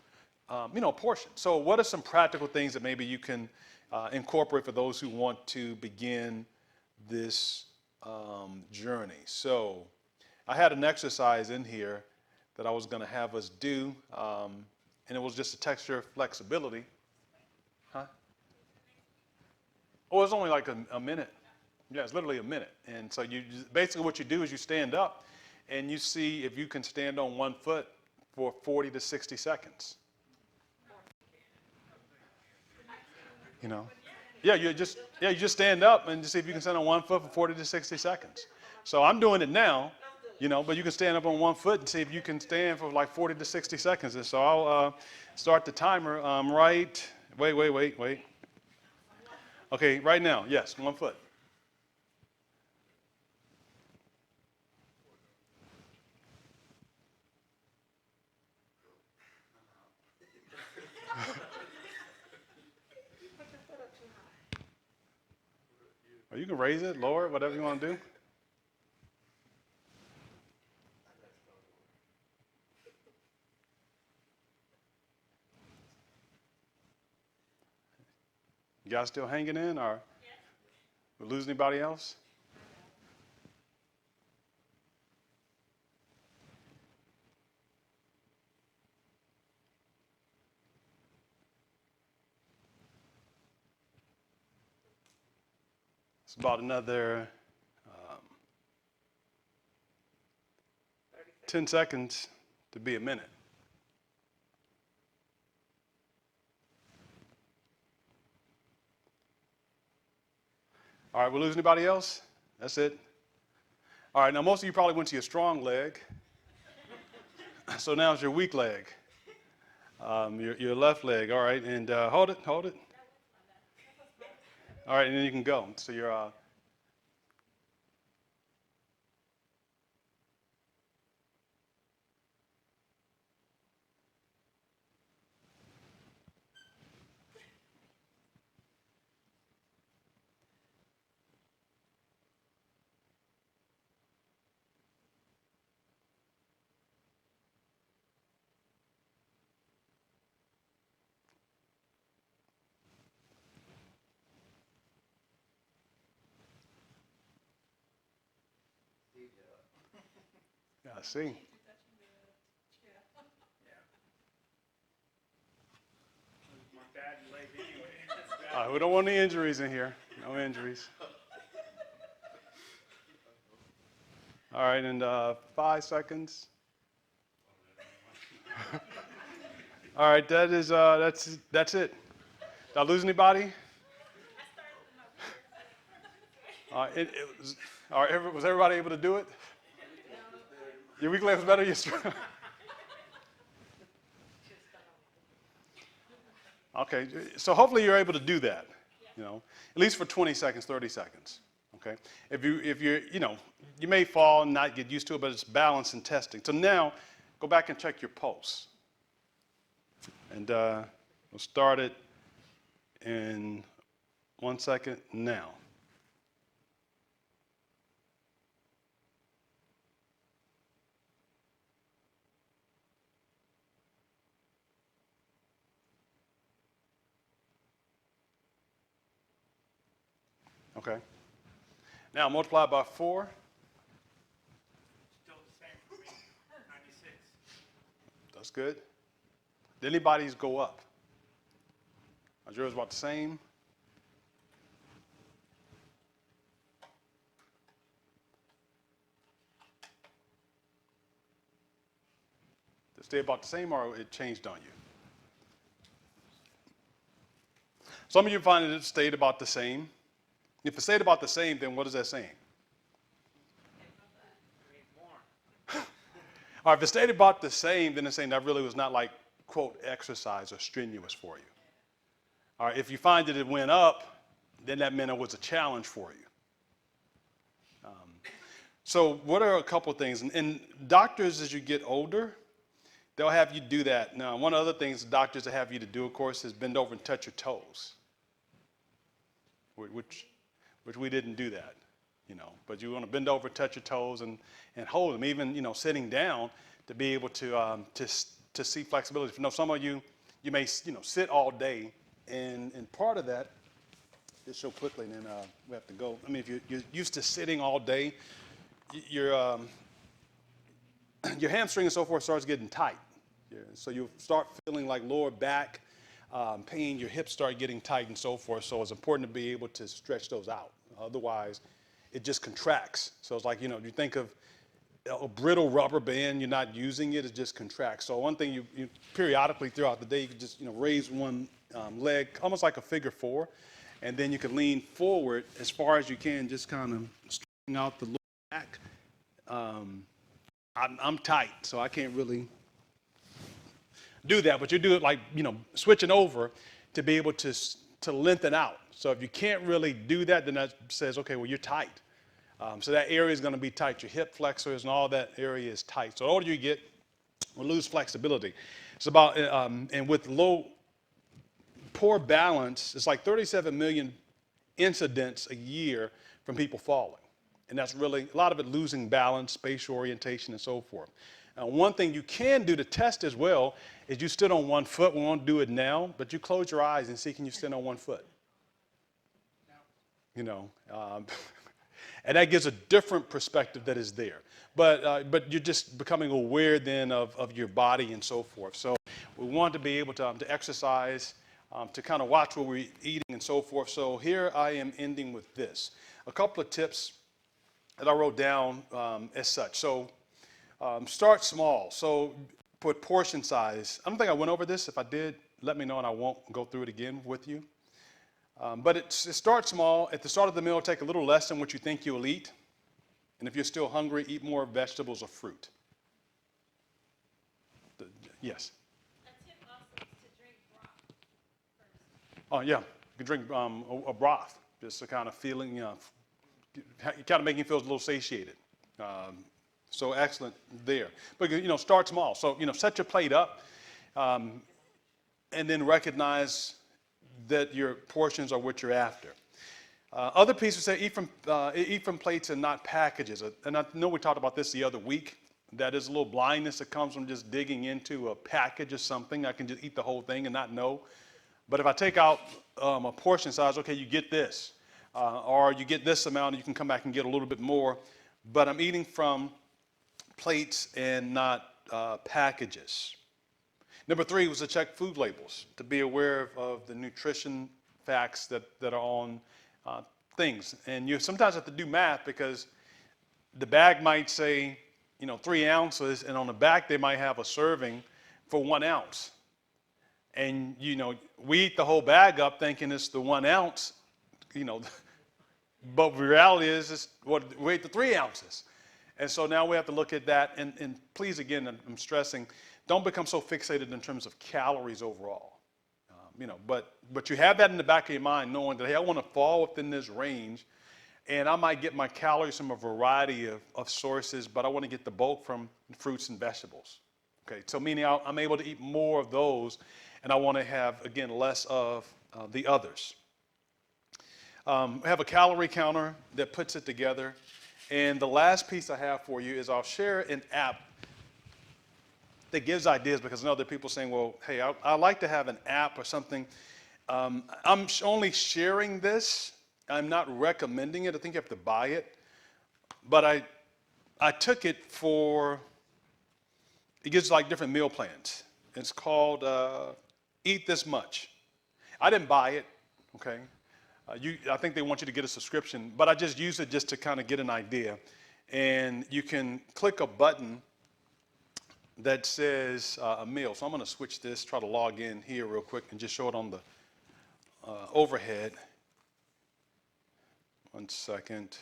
portion. So what are some practical things that maybe you can incorporate for those who want to begin this journey? So I had an exercise in here that I was going to have us do. And it was just a texture flexibility. Huh? Oh, it's only like a minute. Yeah, it's literally a minute. And so basically what you do is you stand up and you see if you can stand on one foot for 40 to 60 seconds. Yeah, you just stand up and just see if you can stand on one foot for 40 to 60 seconds. So I'm doing it now. But you can stand up on one foot and see if you can stand for like 40 to 60 seconds. And so I'll start the timer Wait. Okay, right now, yes, 1 foot. Or you can raise it, lower it, whatever you want to do. You guys still hanging in, or we lose anybody else? It's about another 10 seconds to be a minute. All right, we lose anybody else? That's it. All right, now most of you probably went to your strong leg. So now it's your weak leg, your left leg. All right, and hold it. All right, and then you can go. So you're I see. My bad leg anyway. All right, we don't want any injuries in here. No injuries. All right, and 5 seconds. All right, that's it. Did I lose anybody? All right, was everybody able to do it? Your weak leg was better. Your strong. Okay, so hopefully you're able to do that. At least for 20 seconds, 30 seconds. Okay, if you're, you may fall and not get used to it, but it's balance and testing. So now, go back and check your pulse, and we'll start it in 1 second now. Okay. Now multiply by 4. Still the same for me. 96. That's good. Did anybody's go up? Is yours about the same? Did it stay about the same, or it changed on you? Some of you find that it stayed about the same. If it stayed about the same, then what is that saying? All right, if it stayed about the same, then it's saying that really was not like, quote, exercise or strenuous for you. All right, if you find that it went up, then that meant it was a challenge for you. So what are a couple things? And doctors, as you get older, they'll have you do that. Now, one of the other things doctors will have you to do, of course, is bend over and touch your toes, which we didn't do that, But you want to bend over, touch your toes, and hold them, even, sitting down, to be able to see flexibility. Some of you may, sit all day, and part of that, just show quickly, and then we have to go. I mean, if you're used to sitting all day, your hamstring and so forth starts getting tight. So you'll start feeling like lower back pain, your hips start getting tight and so forth. So it's important to be able to stretch those out. Otherwise, it just contracts. So it's like, you think of a brittle rubber band, you're not using it, it just contracts. So one thing you periodically throughout the day, you can just, raise one leg, almost like a figure 4, and then you can lean forward as far as you can, just kind of stretching out the lower back. I'm tight, so I can't really do that, but you do it like, switching over to be able to lengthen out. So if you can't really do that, then that says, okay, well, you're tight. So that area is going to be tight. Your hip flexors and all that area is tight. So the older you get, we'll lose flexibility. It's about, and with poor balance, it's like 37 million incidents a year from people falling. And that's really, a lot of it losing balance, spatial orientation, and so forth. Now, one thing you can do to test as well is you stood on one foot. We won't do it now, but you close your eyes and see, can you stand on one foot? you know. And that gives a different perspective that is there. But you're just becoming aware then of your body and so forth. So we want to be able to exercise, to kind of watch what we're eating and so forth. So here I am ending with this. A couple of tips that I wrote down as such. So start small. So put portion size. I don't think I went over this. If I did, let me know and I won't go through it again with you. But it starts small. At the start of the meal, take a little less than what you think you'll eat. And if you're still hungry, eat more vegetables or fruit. Yes? A tip also is to drink broth first. Oh, yeah. You can drink a broth, just to kind of feeling, you know, kind of making you feel a little satiated. So excellent there. But, you know, start small. So, you know, set your plate up and then recognize that your portions are what you're after. Other pieces say eat from plates and not packages. And I know we talked about this the other week. That is a little blindness that comes from just digging into a package or something. I can just eat the whole thing and not know. But if I take out a portion size, okay, you get this. Or you get this amount and you can come back and get a little bit more. But I'm eating from plates and not packages. Number 3 was to check food labels, to be aware of the nutrition facts that are on things. And you sometimes have to do math because the bag might say, you know, 3 ounces, and on the back they might have a serving for 1 ounce. And, you know, we eat the whole bag up thinking it's the 1 ounce, you know, but the reality is we ate the 3 ounces. And so now we have to look at that. And please, again, I'm stressing, don't become so fixated in terms of calories overall. You know, but you have that in the back of your mind, knowing that, hey, I want to fall within this range, and I might get my calories from a variety of sources, but I want to get the bulk from fruits and vegetables. Okay, so meaning I'm able to eat more of those, and I want to have, again, less of the others. Have a calorie counter that puts it together. And the last piece I have for you is I'll share an app that gives ideas, because I know there are people saying, well, hey, I like to have an app or something. I'm only sharing this. I'm not recommending it. I think you have to buy it. But I took it it gives like different meal plans. It's called Eat This Much. I didn't buy it, okay? I think they want you to get a subscription, but I just use it just to kind of get an idea. And you can click a button that says a meal. So I'm going to switch this, try to log in here real quick and just show it on the overhead. 1 second.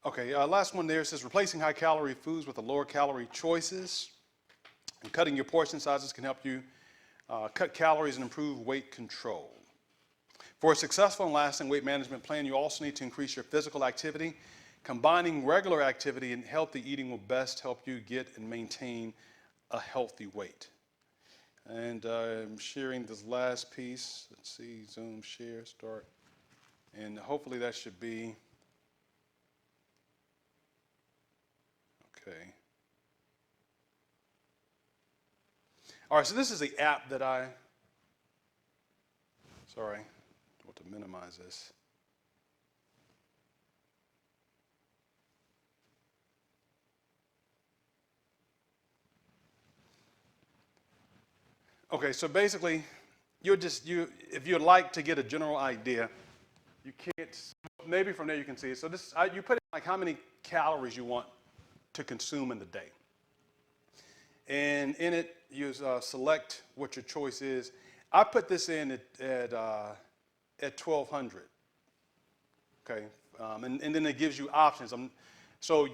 Okay, last one there says replacing high calorie foods with the lower calorie choices. And cutting your portion sizes can help you cut calories and improve weight control. For a successful and lasting weight management plan, you also need to increase your physical activity. Combining regular activity and healthy eating will best help you get and maintain a healthy weight. And I'm sharing this last piece. Let's see, Zoom, share, start. And hopefully that should be okay. All right, so this is the app that sorry, I want to minimize this. Okay, so basically, if you'd like to get a general idea, you can't, maybe from there you can see it. So you put in like how many calories you want to consume in the day. And in it, you select what your choice is. I put this in at 1,200. Okay, and then it gives you options. So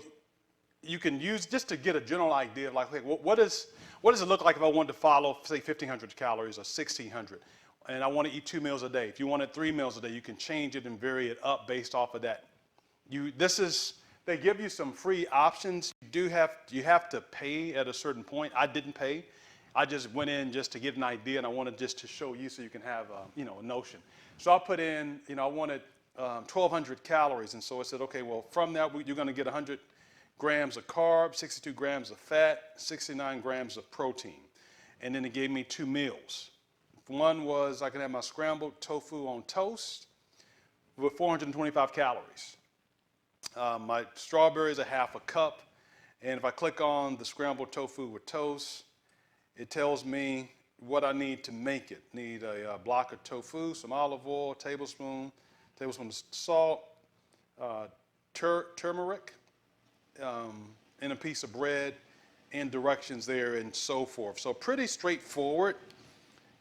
you can use just to get a general idea of like, hey, what does it look like if I wanted to follow, say, 1,500 calories or 1,600, and I want to eat 2 meals a day. If you wanted 3 meals a day, you can change it and vary it up based off of that. They give you some free options. You have to pay at a certain point. I didn't pay. I just went in just to get an idea, and I wanted just to show you so you can have a notion. So I put in, I wanted 1,200 calories, and so I said, okay, well, from that you're going to get 100 grams of carbs, 62 grams of fat, 69 grams of protein, and then it gave me 2 meals. One was I could have my scrambled tofu on toast with 425 calories. My strawberries, a half a cup, and if I click on the scrambled tofu with toast, it tells me what I need to make it. Need a block of tofu, some olive oil, tablespoon of salt, turmeric, and a piece of bread, and directions there and so forth. So pretty straightforward,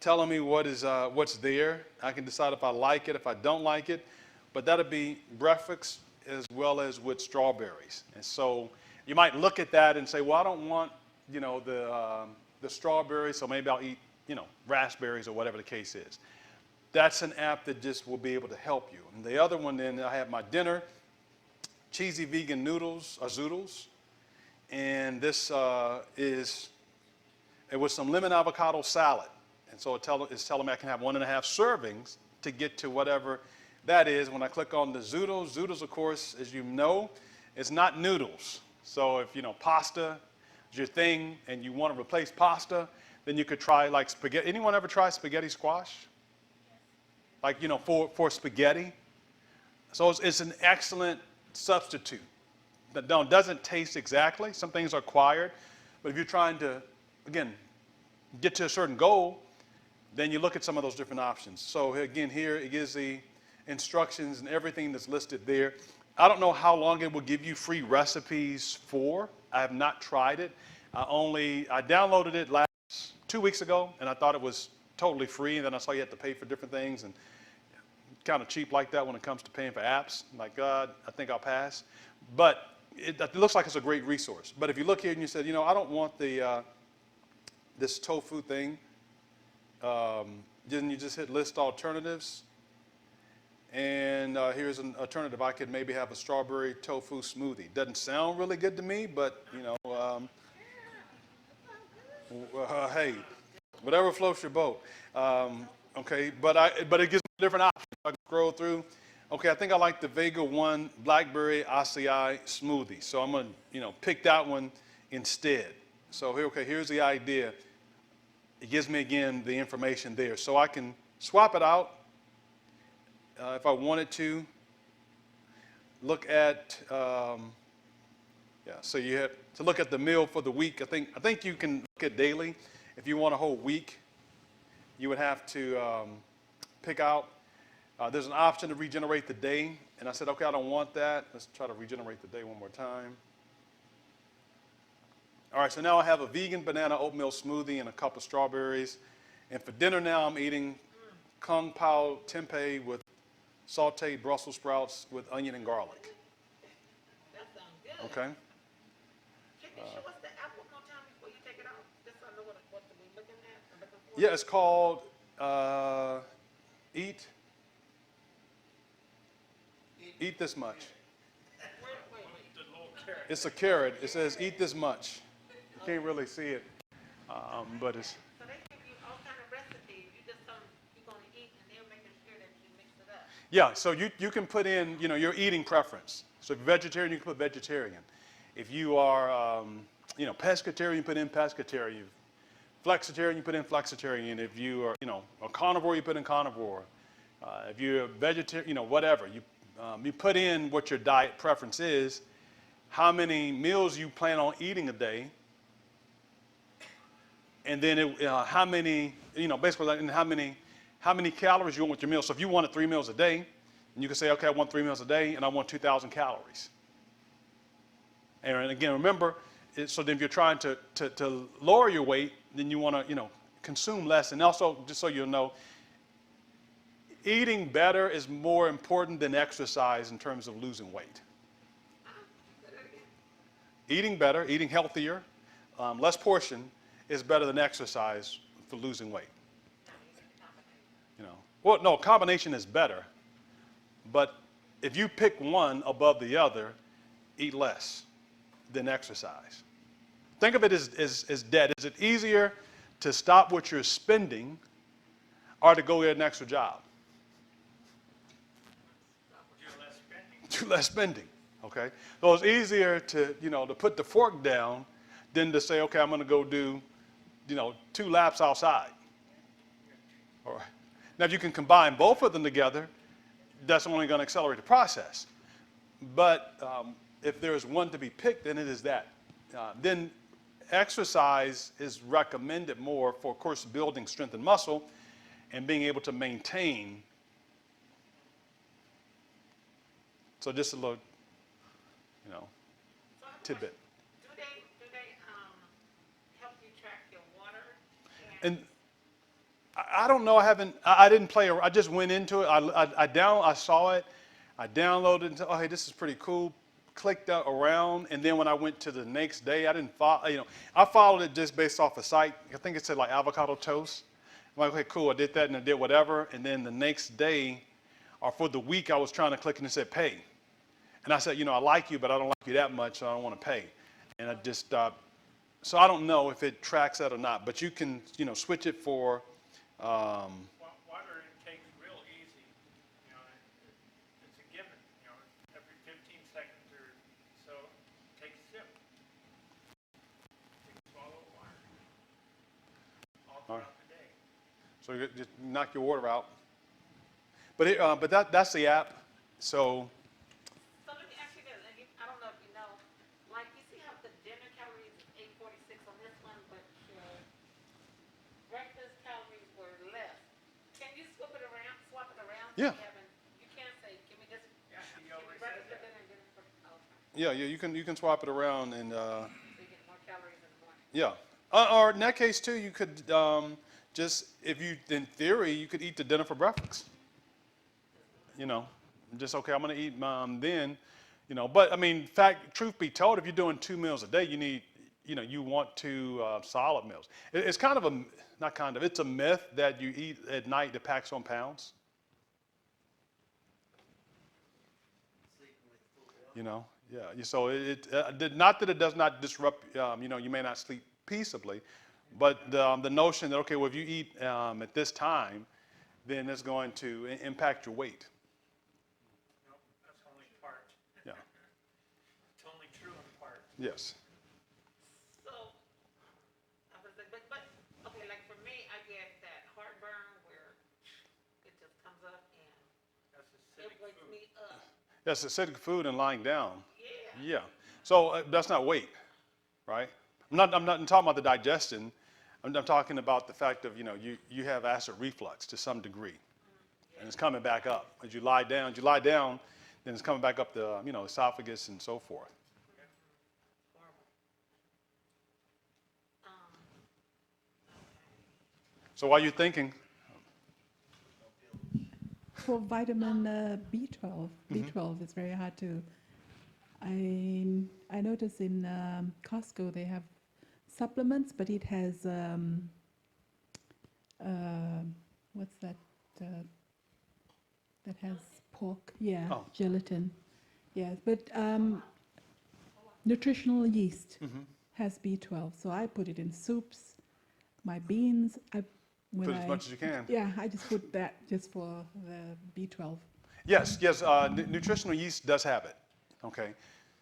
telling me what's there. I can decide if I like it, if I don't like it, but that'll be breakfast as well as with strawberries. And so you might look at that and say, well, I don't want, the strawberries, so maybe I'll eat, raspberries or whatever the case is. That's an app that just will be able to help you. And the other one, then I have my dinner, cheesy vegan noodles or zoodles. And this it was some lemon avocado salad. And so it's telling me I can have 1.5 servings to get to whatever that is. When I click on the zoodles, of course, as you know, it's not noodles. So if, pasta is your thing and you want to replace pasta, then you could try like spaghetti. Anyone ever try spaghetti squash? Like, for spaghetti. So it's an excellent substitute. That doesn't taste exactly. Some things are acquired. But if you're trying to, again, get to a certain goal, then you look at some of those different options. So again, here it gives the instructions and everything that's listed there. I don't know how long it will give you free recipes for. I have not tried it. I downloaded it 2 weeks ago, and I thought it was totally free, and then I saw you had to pay for different things, and kind of cheap like that when it comes to paying for apps. My God, I think I'll pass. But it looks like it's a great resource. But if you look here and you said, I don't want this tofu thing, then you just hit list alternatives. And here's an alternative. I could maybe have a strawberry tofu smoothie. Doesn't sound really good to me, but hey, whatever floats your boat. Okay, but it gives me different options. I can scroll through. Okay, I think I like the Vega 1 Blackberry Acai smoothie. So I'm going to, pick that one instead. So here's the idea. It gives me, again, the information there. So I can swap it out if I wanted to. Look at, so you have to look at the meal for the week. I think you can look at daily. If you want a whole week, you would have to pick out. There's an option to regenerate the day. And I said, okay, I don't want that. Let's try to regenerate the day one more time. All right, so now I have a vegan banana oatmeal smoothie and a cup of strawberries. And for dinner now, I'm eating kung pao tempeh with sauteed Brussels sprouts with onion and garlic. That sounds good. Okay? Can you show us the app one more time before you take it out? Just so I know what we're looking at, looking for? Yeah, it's called Eat This Much. Wait. The little carrot. It's a carrot. It says eat this much. You can't really see it, but it's. So they give you all kind of recipes. You just tell them you're going to eat, and they're making sure that you mix it up. Yeah, so you can put in, your eating preference. So if you're vegetarian, you can put vegetarian. If you are, pescatarian, you put in pescatarian. Flexitarian, you put in flexitarian. If you are, a carnivore, you put in carnivore. If you're a vegetarian, whatever. You put in what your diet preference is, how many meals you plan on eating a day, and then how many, basically, and how many calories you want with your meal. So if you wanted 3 meals a day, and you can say, okay, I want 3 meals a day, and I want 2,000 calories. And again, remember, so then if you're trying to lower your weight, then you want to, consume less. And also, just so you'll know, eating better is more important than exercise in terms of losing weight. Eating better, eating healthier, less portion is better than exercise for losing weight. Well, no, combination is better, but if you pick one above the other, eat less than exercise. Think of it as debt. Is it easier to stop what you're spending or to go get an extra job? Do less spending. Do less spending, okay? So it's easier to, to put the fork down than to say, okay, I'm going to go do, 2 laps outside. All right. Now, if you can combine both of them together, that's only going to accelerate the process. But if there's one to be picked, then it is that. Then exercise is recommended more for, of course, building strength and muscle and being able to maintain. So just a little, tidbit. Do they help you track your water? And I don't know. I didn't play. I just went into it. I saw it. I downloaded it. And said, oh, hey, this is pretty cool. Clicked around, and then when I went to the next day, I didn't follow. I followed it just based off a site. I think it said like avocado toast. I'm like, okay, cool. I did that and I did whatever. And then the next day, or for the week, I was trying to click and it said pay. And I said, I like you, but I don't like you that much, so I don't want to pay. And I just so I don't know if it tracks that or not. But you can, switch it for. Water intake's real easy. It's a given. Every 15 seconds or so, take a sip. Take a swallow of water. All throughout the day. So you just knock your water out. But that's the app. So. So let me ask you this, and I don't know if you know, like you see how the dinner calories is 846 on this one, but your breakfast calories were less. Can you swap it around? Yeah. You can't say, give me this. Yeah, he Give me always breakfast says for that. dinner and dinner for. Okay. Yeah, you can swap it around and. So you get more calories in the morning. Yeah. Or in that case, too, you could in theory, you could eat the dinner for breakfast. Just, okay, I'm going to eat then, But, I mean, truth be told, if you're doing 2 meals a day, you need, you want 2 solid meals. It's kind of it's a myth that you eat at night that packs on pounds. Yeah. So not that it does not disrupt, you may not sleep peaceably, but the notion that, okay, well, if you eat at this time, then it's going to impact your weight. No, that's only part. Yeah. It's only true in part. Yes. So, I was like, but, okay, like for me, I get that heartburn where it just comes up and That's it acidic wakes food. me up. Yes, acidic food and lying down. Yeah. Yeah. So that's not weight, right? I'm not talking about the digestion. I'm talking about the fact of, you have acid reflux to some degree. And it's coming back up. As you lie down, then it's coming back up the, esophagus and so forth. So while you're thinking, For vitamin B12, B12 is very hard to. I notice in Costco they have supplements, but it has what's that? That has pork. Yeah, Oh. gelatin. Yes, but nutritional yeast has B12, so I put it in soups, my beans. put as much as you can. Yeah, I just put that just for the B12. Yes, nutritional yeast does have it. Okay,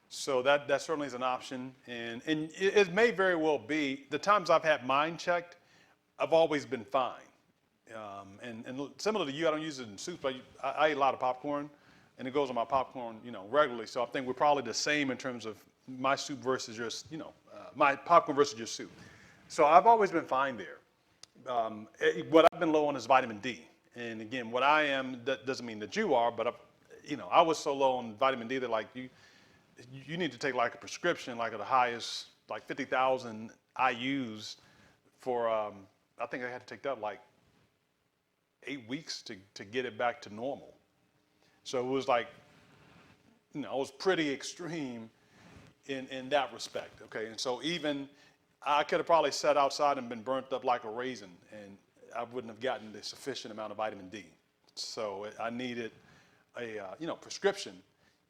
so that certainly is an option, and it may very well be. The times I've had mine checked, I've always been fine. And similar to you, I don't use it in soup. I eat a lot of popcorn, and it goes on my popcorn, regularly. So I think we're probably the same in terms of my soup versus your, my popcorn versus your soup. So I've always been fine there. What I've been low on is vitamin D. And again, what I am, that doesn't mean that you are, but I was so low on vitamin D that like you need to take like a prescription, like at the highest, like 50,000 IUs for, I think I had to take that like 8 weeks to get it back to normal. So it was like, you know, it was pretty extreme in that respect, okay? And so even, I could have probably sat outside and been burnt up like a raisin, and I wouldn't have gotten the sufficient amount of vitamin D. So I needed a, you know, prescription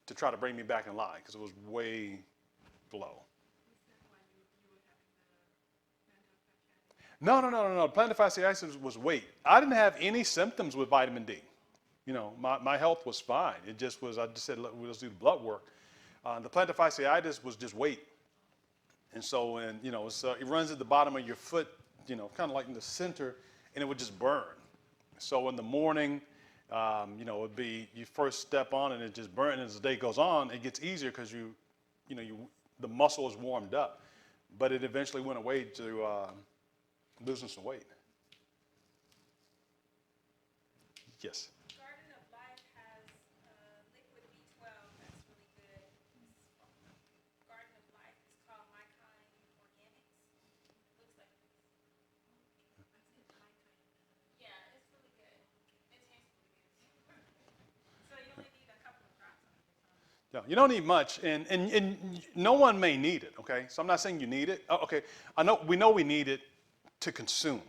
to try to bring me back in line, because it was way below. No. Plantar fasciitis was weight. I didn't have any symptoms with vitamin D. You know, my health was fine. It just was, I just said, let's do the blood work. The plantar fasciitis was just weight. And so, you know, it runs at the bottom of your foot, you know, kind of like in the center, and it would just burn. So in the morning, you know, it'd be, you first step on and it just burns, and as the day goes on, it gets easier because you know, the muscle is warmed up. But it eventually went away to losing some weight. Yes. Garden of Life has liquid B12 that's really good. Garden of Life is called My Kind Organics. It looks like yeah, it's really good. It tastes really good. So you only need a couple of drops of it. Yeah, you don't need much, and no one may need it, okay? So I'm not saying you need it. Oh, okay, we know we need it to consume,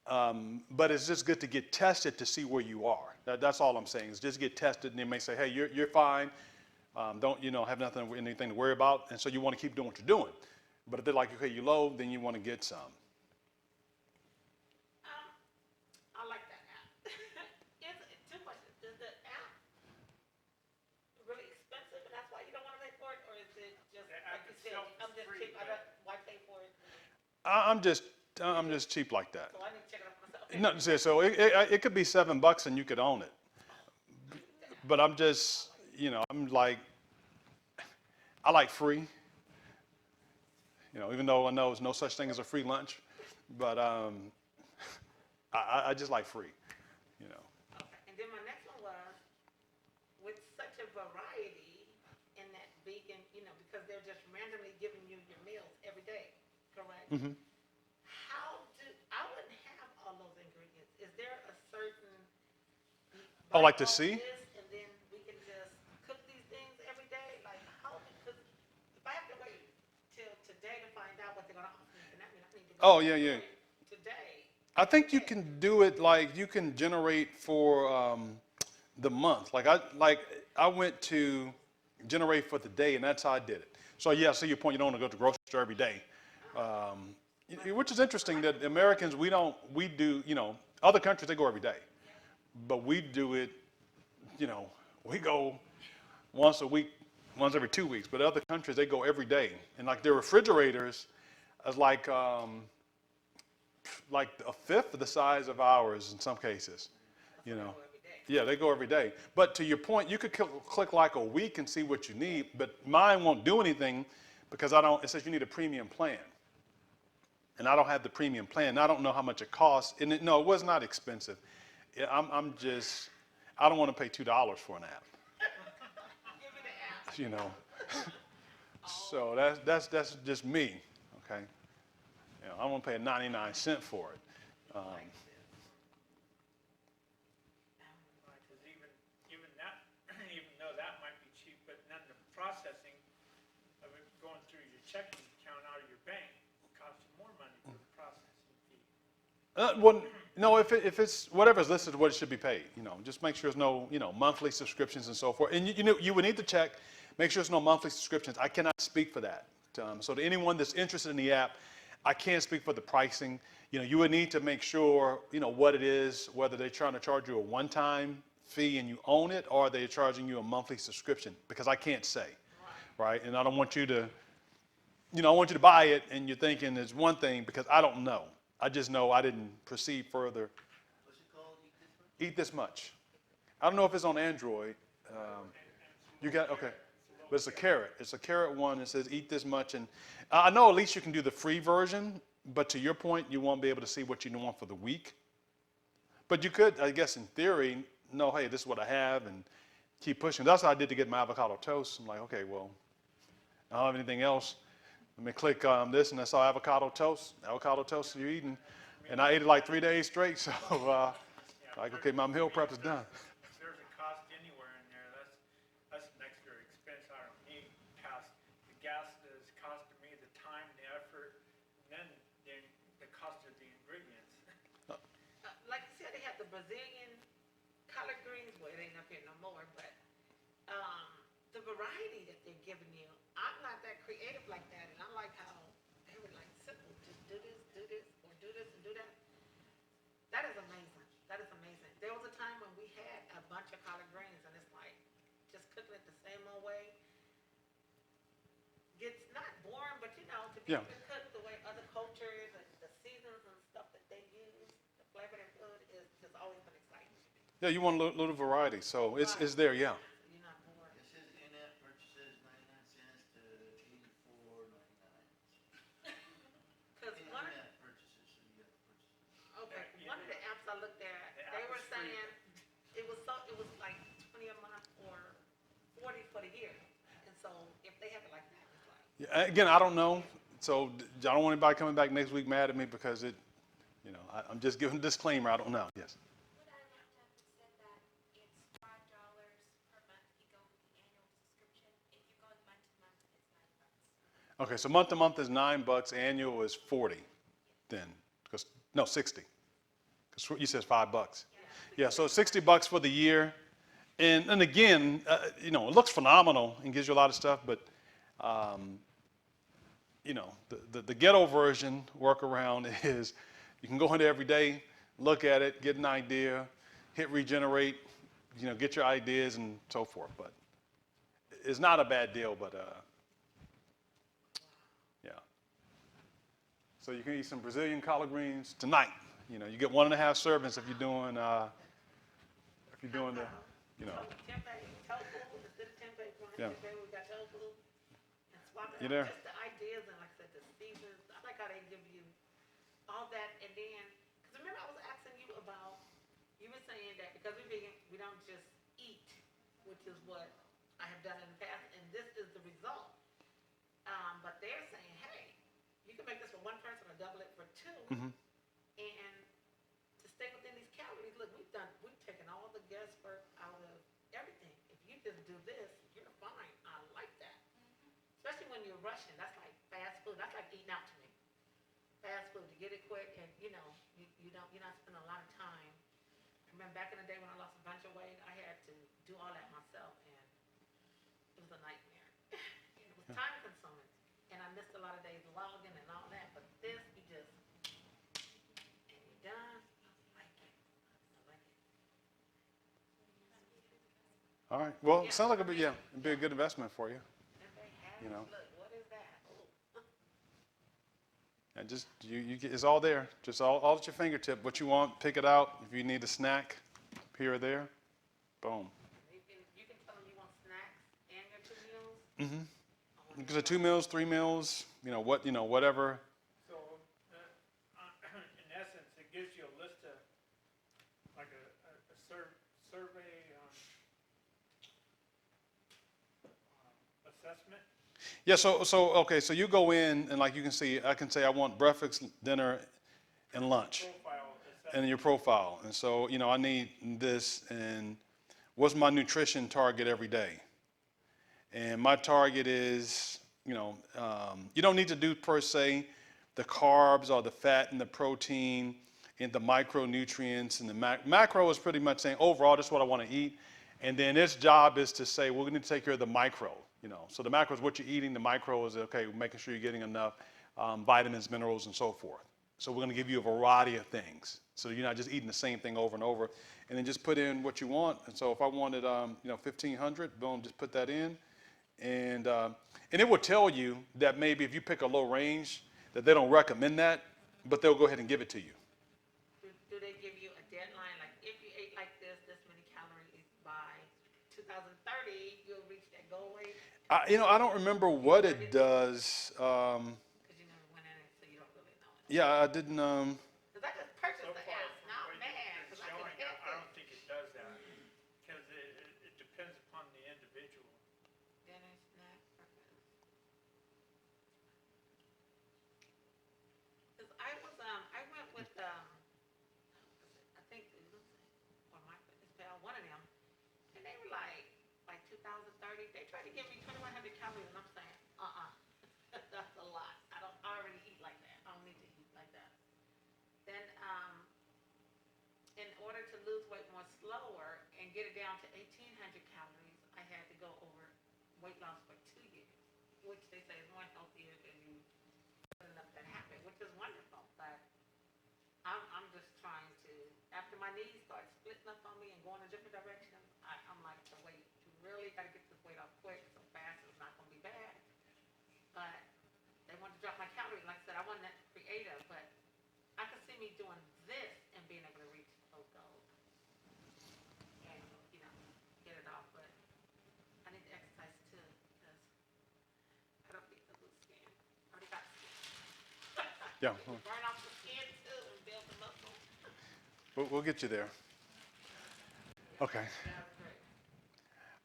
but it's just good to get tested to see where you are. That's all I'm saying, is just get tested, and they may say, hey, you're fine, don't, you know, have anything to worry about, and so you want to keep doing what you're doing. But if they're like, okay, you're low, then you want to get some. I like that app. Two questions. Is the app really expensive and that's why you don't want to pay for it? Or is it just, The like app you said, itself is I'm just free, cheap, but- why pay for it? I'm just cheap like that. So I need to check it out myself. Okay. No, so it could be $7 and you could own it. But I'm just, you know, I'm like, I like free. You know, even though I know there's no such thing as a free lunch, but I just like free, you know. Okay. And then my next one was, with such a variety in that vegan, you know, because they're just randomly giving you your meals every day, correct? Mhm. I wouldn't have all those ingredients. Is there a certain? Oh, like to buy all see? this and then we can just cook these things every day? Like how? Because if I have to wait till today to find out what they're gonna offer me, then that means I need to. Oh, yeah. Today. I think you can do it like you can generate for the month. Like I went to generate for the day, and that's how I did it. So yeah, I see your point. You don't want to go to the grocery store every day, which is interesting that Americans we do, you know, other countries they go every day, but we do it, you know, we go once a week, once every 2 weeks. But other countries they go every day, and like their refrigerators is like a fifth of the size of ours in some cases, you know. Yeah, they go every day. But to your point, you could click like a week and see what you need, but mine won't do anything because it says you need a premium plan. And I don't have the premium plan. I don't know how much it costs. And it was not expensive. I don't want to pay $2 for an app. Give me the app. You know. So that's just me, okay? You know, I won't pay 99 cents for it. Because even that, even though that might be cheap, but then the processing of it going through your checking account out of your bank costs you more money for the processing fee. Well, no, if it's whatever's listed, what it should be paid. You know, just make sure there's no, you know, monthly subscriptions and so forth. And you would need to check, make sure there's no monthly subscriptions. I cannot speak for that. So to anyone that's interested in the app, I can't speak for the pricing. You know, you would need to make sure, you know, what it is, whether they're trying to charge you a one-time fee and you own it, or they're charging you a monthly subscription, because I can't say, right? And I don't want you to, you know, I want you to buy it and you're thinking it's one thing, because I don't know. I just know I didn't proceed further. What's it called? Eat this much. I don't know if it's on Android. You got, okay. But it's a carrot. It's a carrot one that says eat this much. And I know at least you can do the free version, but to your point, you won't be able to see what you want for the week. But you could, I guess in theory, know, hey, this is what I have, and keep pushing. That's what I did to get my avocado toast. I'm like, okay, well, I don't have anything else. let me click this, and I saw avocado toast. Avocado toast you're eating. And I ate it like 3 days straight, so like, okay, my meal prep is done. If there's a cost anywhere in there, that's an extra expense out of me, past the gas is costing me, the time, the effort, and then the cost of the ingredients. Like you said, they have the Brazilian collard greens, well, it ain't up here no more, but, the variety that they're giving you, I'm not that creative like that, and I like how they were like simple, just do this, or do this and do that. That is amazing, that is amazing. There was a time when we had a bunch of collard greens, and it's like, just cooking it the same old way. Gets not boring, but you know, to be Yeah. able to cook the way other cultures and the seasons and stuff that they use, the flavor of food is just always been exciting to me. Yeah, you want a little variety, so it's there, yeah. You're not bored. It says in-app purchases 99 cents to 84.99. Cause one, In-app purchases, so you have to purchase. okay, Yeah, one of the apps I looked at, The they app were is free. saying it was like 20 a month or 40 for the year. And so if they have it like that, it's like, Yeah, again, I don't know, so I don't want anybody coming back next week mad at me because I'm just giving a disclaimer, I don't know, yes. What I looked up, it said that it's $5 per month if you go with the annual subscription. If you go month to month, it's $9. Okay, so month to month is $9, annual is 40 then, no, 60. Because you said $5. Yeah, so $60 for the year. And again, it looks phenomenal and gives you a lot of stuff, but the ghetto version workaround is you can go into every day, look at it, get an idea, hit regenerate, get your ideas and so forth. But it's not a bad deal, but yeah. So you can eat some Brazilian collard greens tonight. You get 1.5 servings if you're doing the, tempeh, tofu, instead of tempeh, Yeah. we got tofu. And swap it You out. there? Just the ideas and like I said, the seasons. I like how they give you all that, and then, because remember I was asking you about, you were saying that because we vegan, we don't just eat, which is what I have done in the past, and this is the result. But they're saying, hey, you can make this for one person or double it for two, Mhm. and to stay within these calories. Look, we've taken all the guesswork out of everything. If you just do this, you're fine. I like that. Especially when you're rushing. That's like fast food. That's like eating out to me. Fast food to get it quick, and you're not spending a lot of time. I remember back in the day when I lost a bunch of weight, I had to do all that myself, and it was a nightmare. It was time consuming, and I missed a lot of days logging and all that. But this, you just and you're done. I like it. I like it. All right. Well, it sounds like it'd be a good investment for you. If they have You know. it, look, what is that? Ooh. And just you get, it's all there, just all at your fingertip. What you want, pick it out. If you need a snack, here or there, boom. You can tell them you want snacks and your 2 meals. Mm-hmm. Because 2 meals, 3 meals, whatever. So, in essence, it gives you a list of, like a survey, assessment. Yeah. Okay. So you go in and like you can see, I can say I want breakfast, dinner, and lunch, Profile assessment. and your profile. And so I need this, and what's my nutrition target every day? And my target is, you don't need to do per se the carbs or the fat and the protein and the micronutrients and the macro is pretty much saying overall this is what I want to eat. And then its job is to say we're going to take care of the micro, So the macro is what you're eating. The micro is, okay, making sure you're getting enough vitamins, minerals, and so forth. So we're going to give you a variety of things. So you're not just eating the same thing over and over. And then just put in what you want. And so if I wanted, 1,500, boom, just put that in. And it will tell you that maybe if you pick a low range, that they don't recommend that, but they'll go ahead and give it to you. Do they give you a deadline? Like if you ate like this many calories by 2030, you'll reach that goal weight? I don't remember what it does. Because you never went in it, so you don't really know it. Yeah, I didn't. Because I just purchased So the far, app. Now what I'm mad it's because I showing, can I don't think it does that, because it depends upon the individual. Dinner, snack, breakfast. 1,030. They try to give me 2,100 calories, and I'm saying, that's a lot. I already eat like that. I don't need to eat like that. Then, in order to lose weight more slower and get it down to 1,800 calories, I had to go over weight loss for 2 years, which they say is more healthier than you putting up that habit, which is wonderful. But I'm just trying to, after my knees start splitting up on me and going a different direction, I'm like, the weight, you really got to get this weight off quick, so fast is not going to be bad. But they want to drop my calories. Like I said, I wasn't that creative, but I could see me doing this and being able to reach those goals and, get it off. But I need to exercise too, because I don't need to lose skin. I already got skin. Yeah. Burn off the skin too and build the muscle. We'll get you there. Okay. That's great.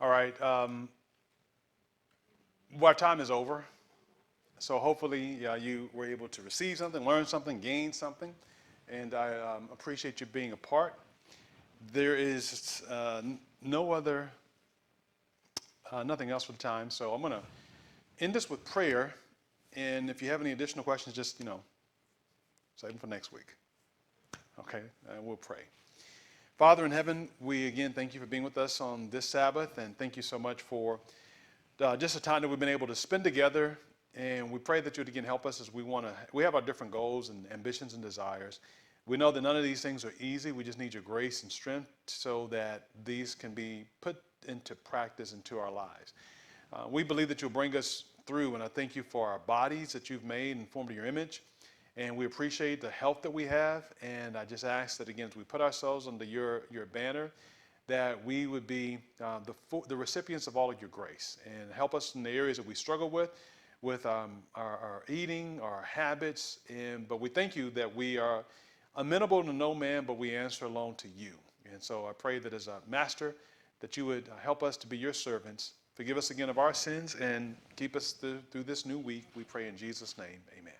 All right. Well, our time is over. So hopefully you were able to receive something, learn something, gain something. And I appreciate you being a part. There is nothing else for the time. So I'm going to end this with prayer. And if you have any additional questions, just, save them for next week. Okay, we'll pray. Father in heaven, we again thank you for being with us on this Sabbath, and thank you so much for just the time that we've been able to spend together. And we pray that you would again help us as we have our different goals and ambitions and desires. We know that none of these things are easy. We just need your grace and strength so that these can be put into practice into our lives. We believe that you'll bring us through, and I thank you for our bodies that you've made and formed in your image. And we appreciate the health that we have. And I just ask that, again, as we put ourselves under your banner, that we would be the recipients of all of your grace. And help us in the areas that we struggle with our eating, our habits. But we thank you that we are amenable to no man, but we answer alone to you. And so I pray that as a master, that you would help us to be your servants. Forgive us again of our sins and keep us through this new week. We pray in Jesus' name. Amen.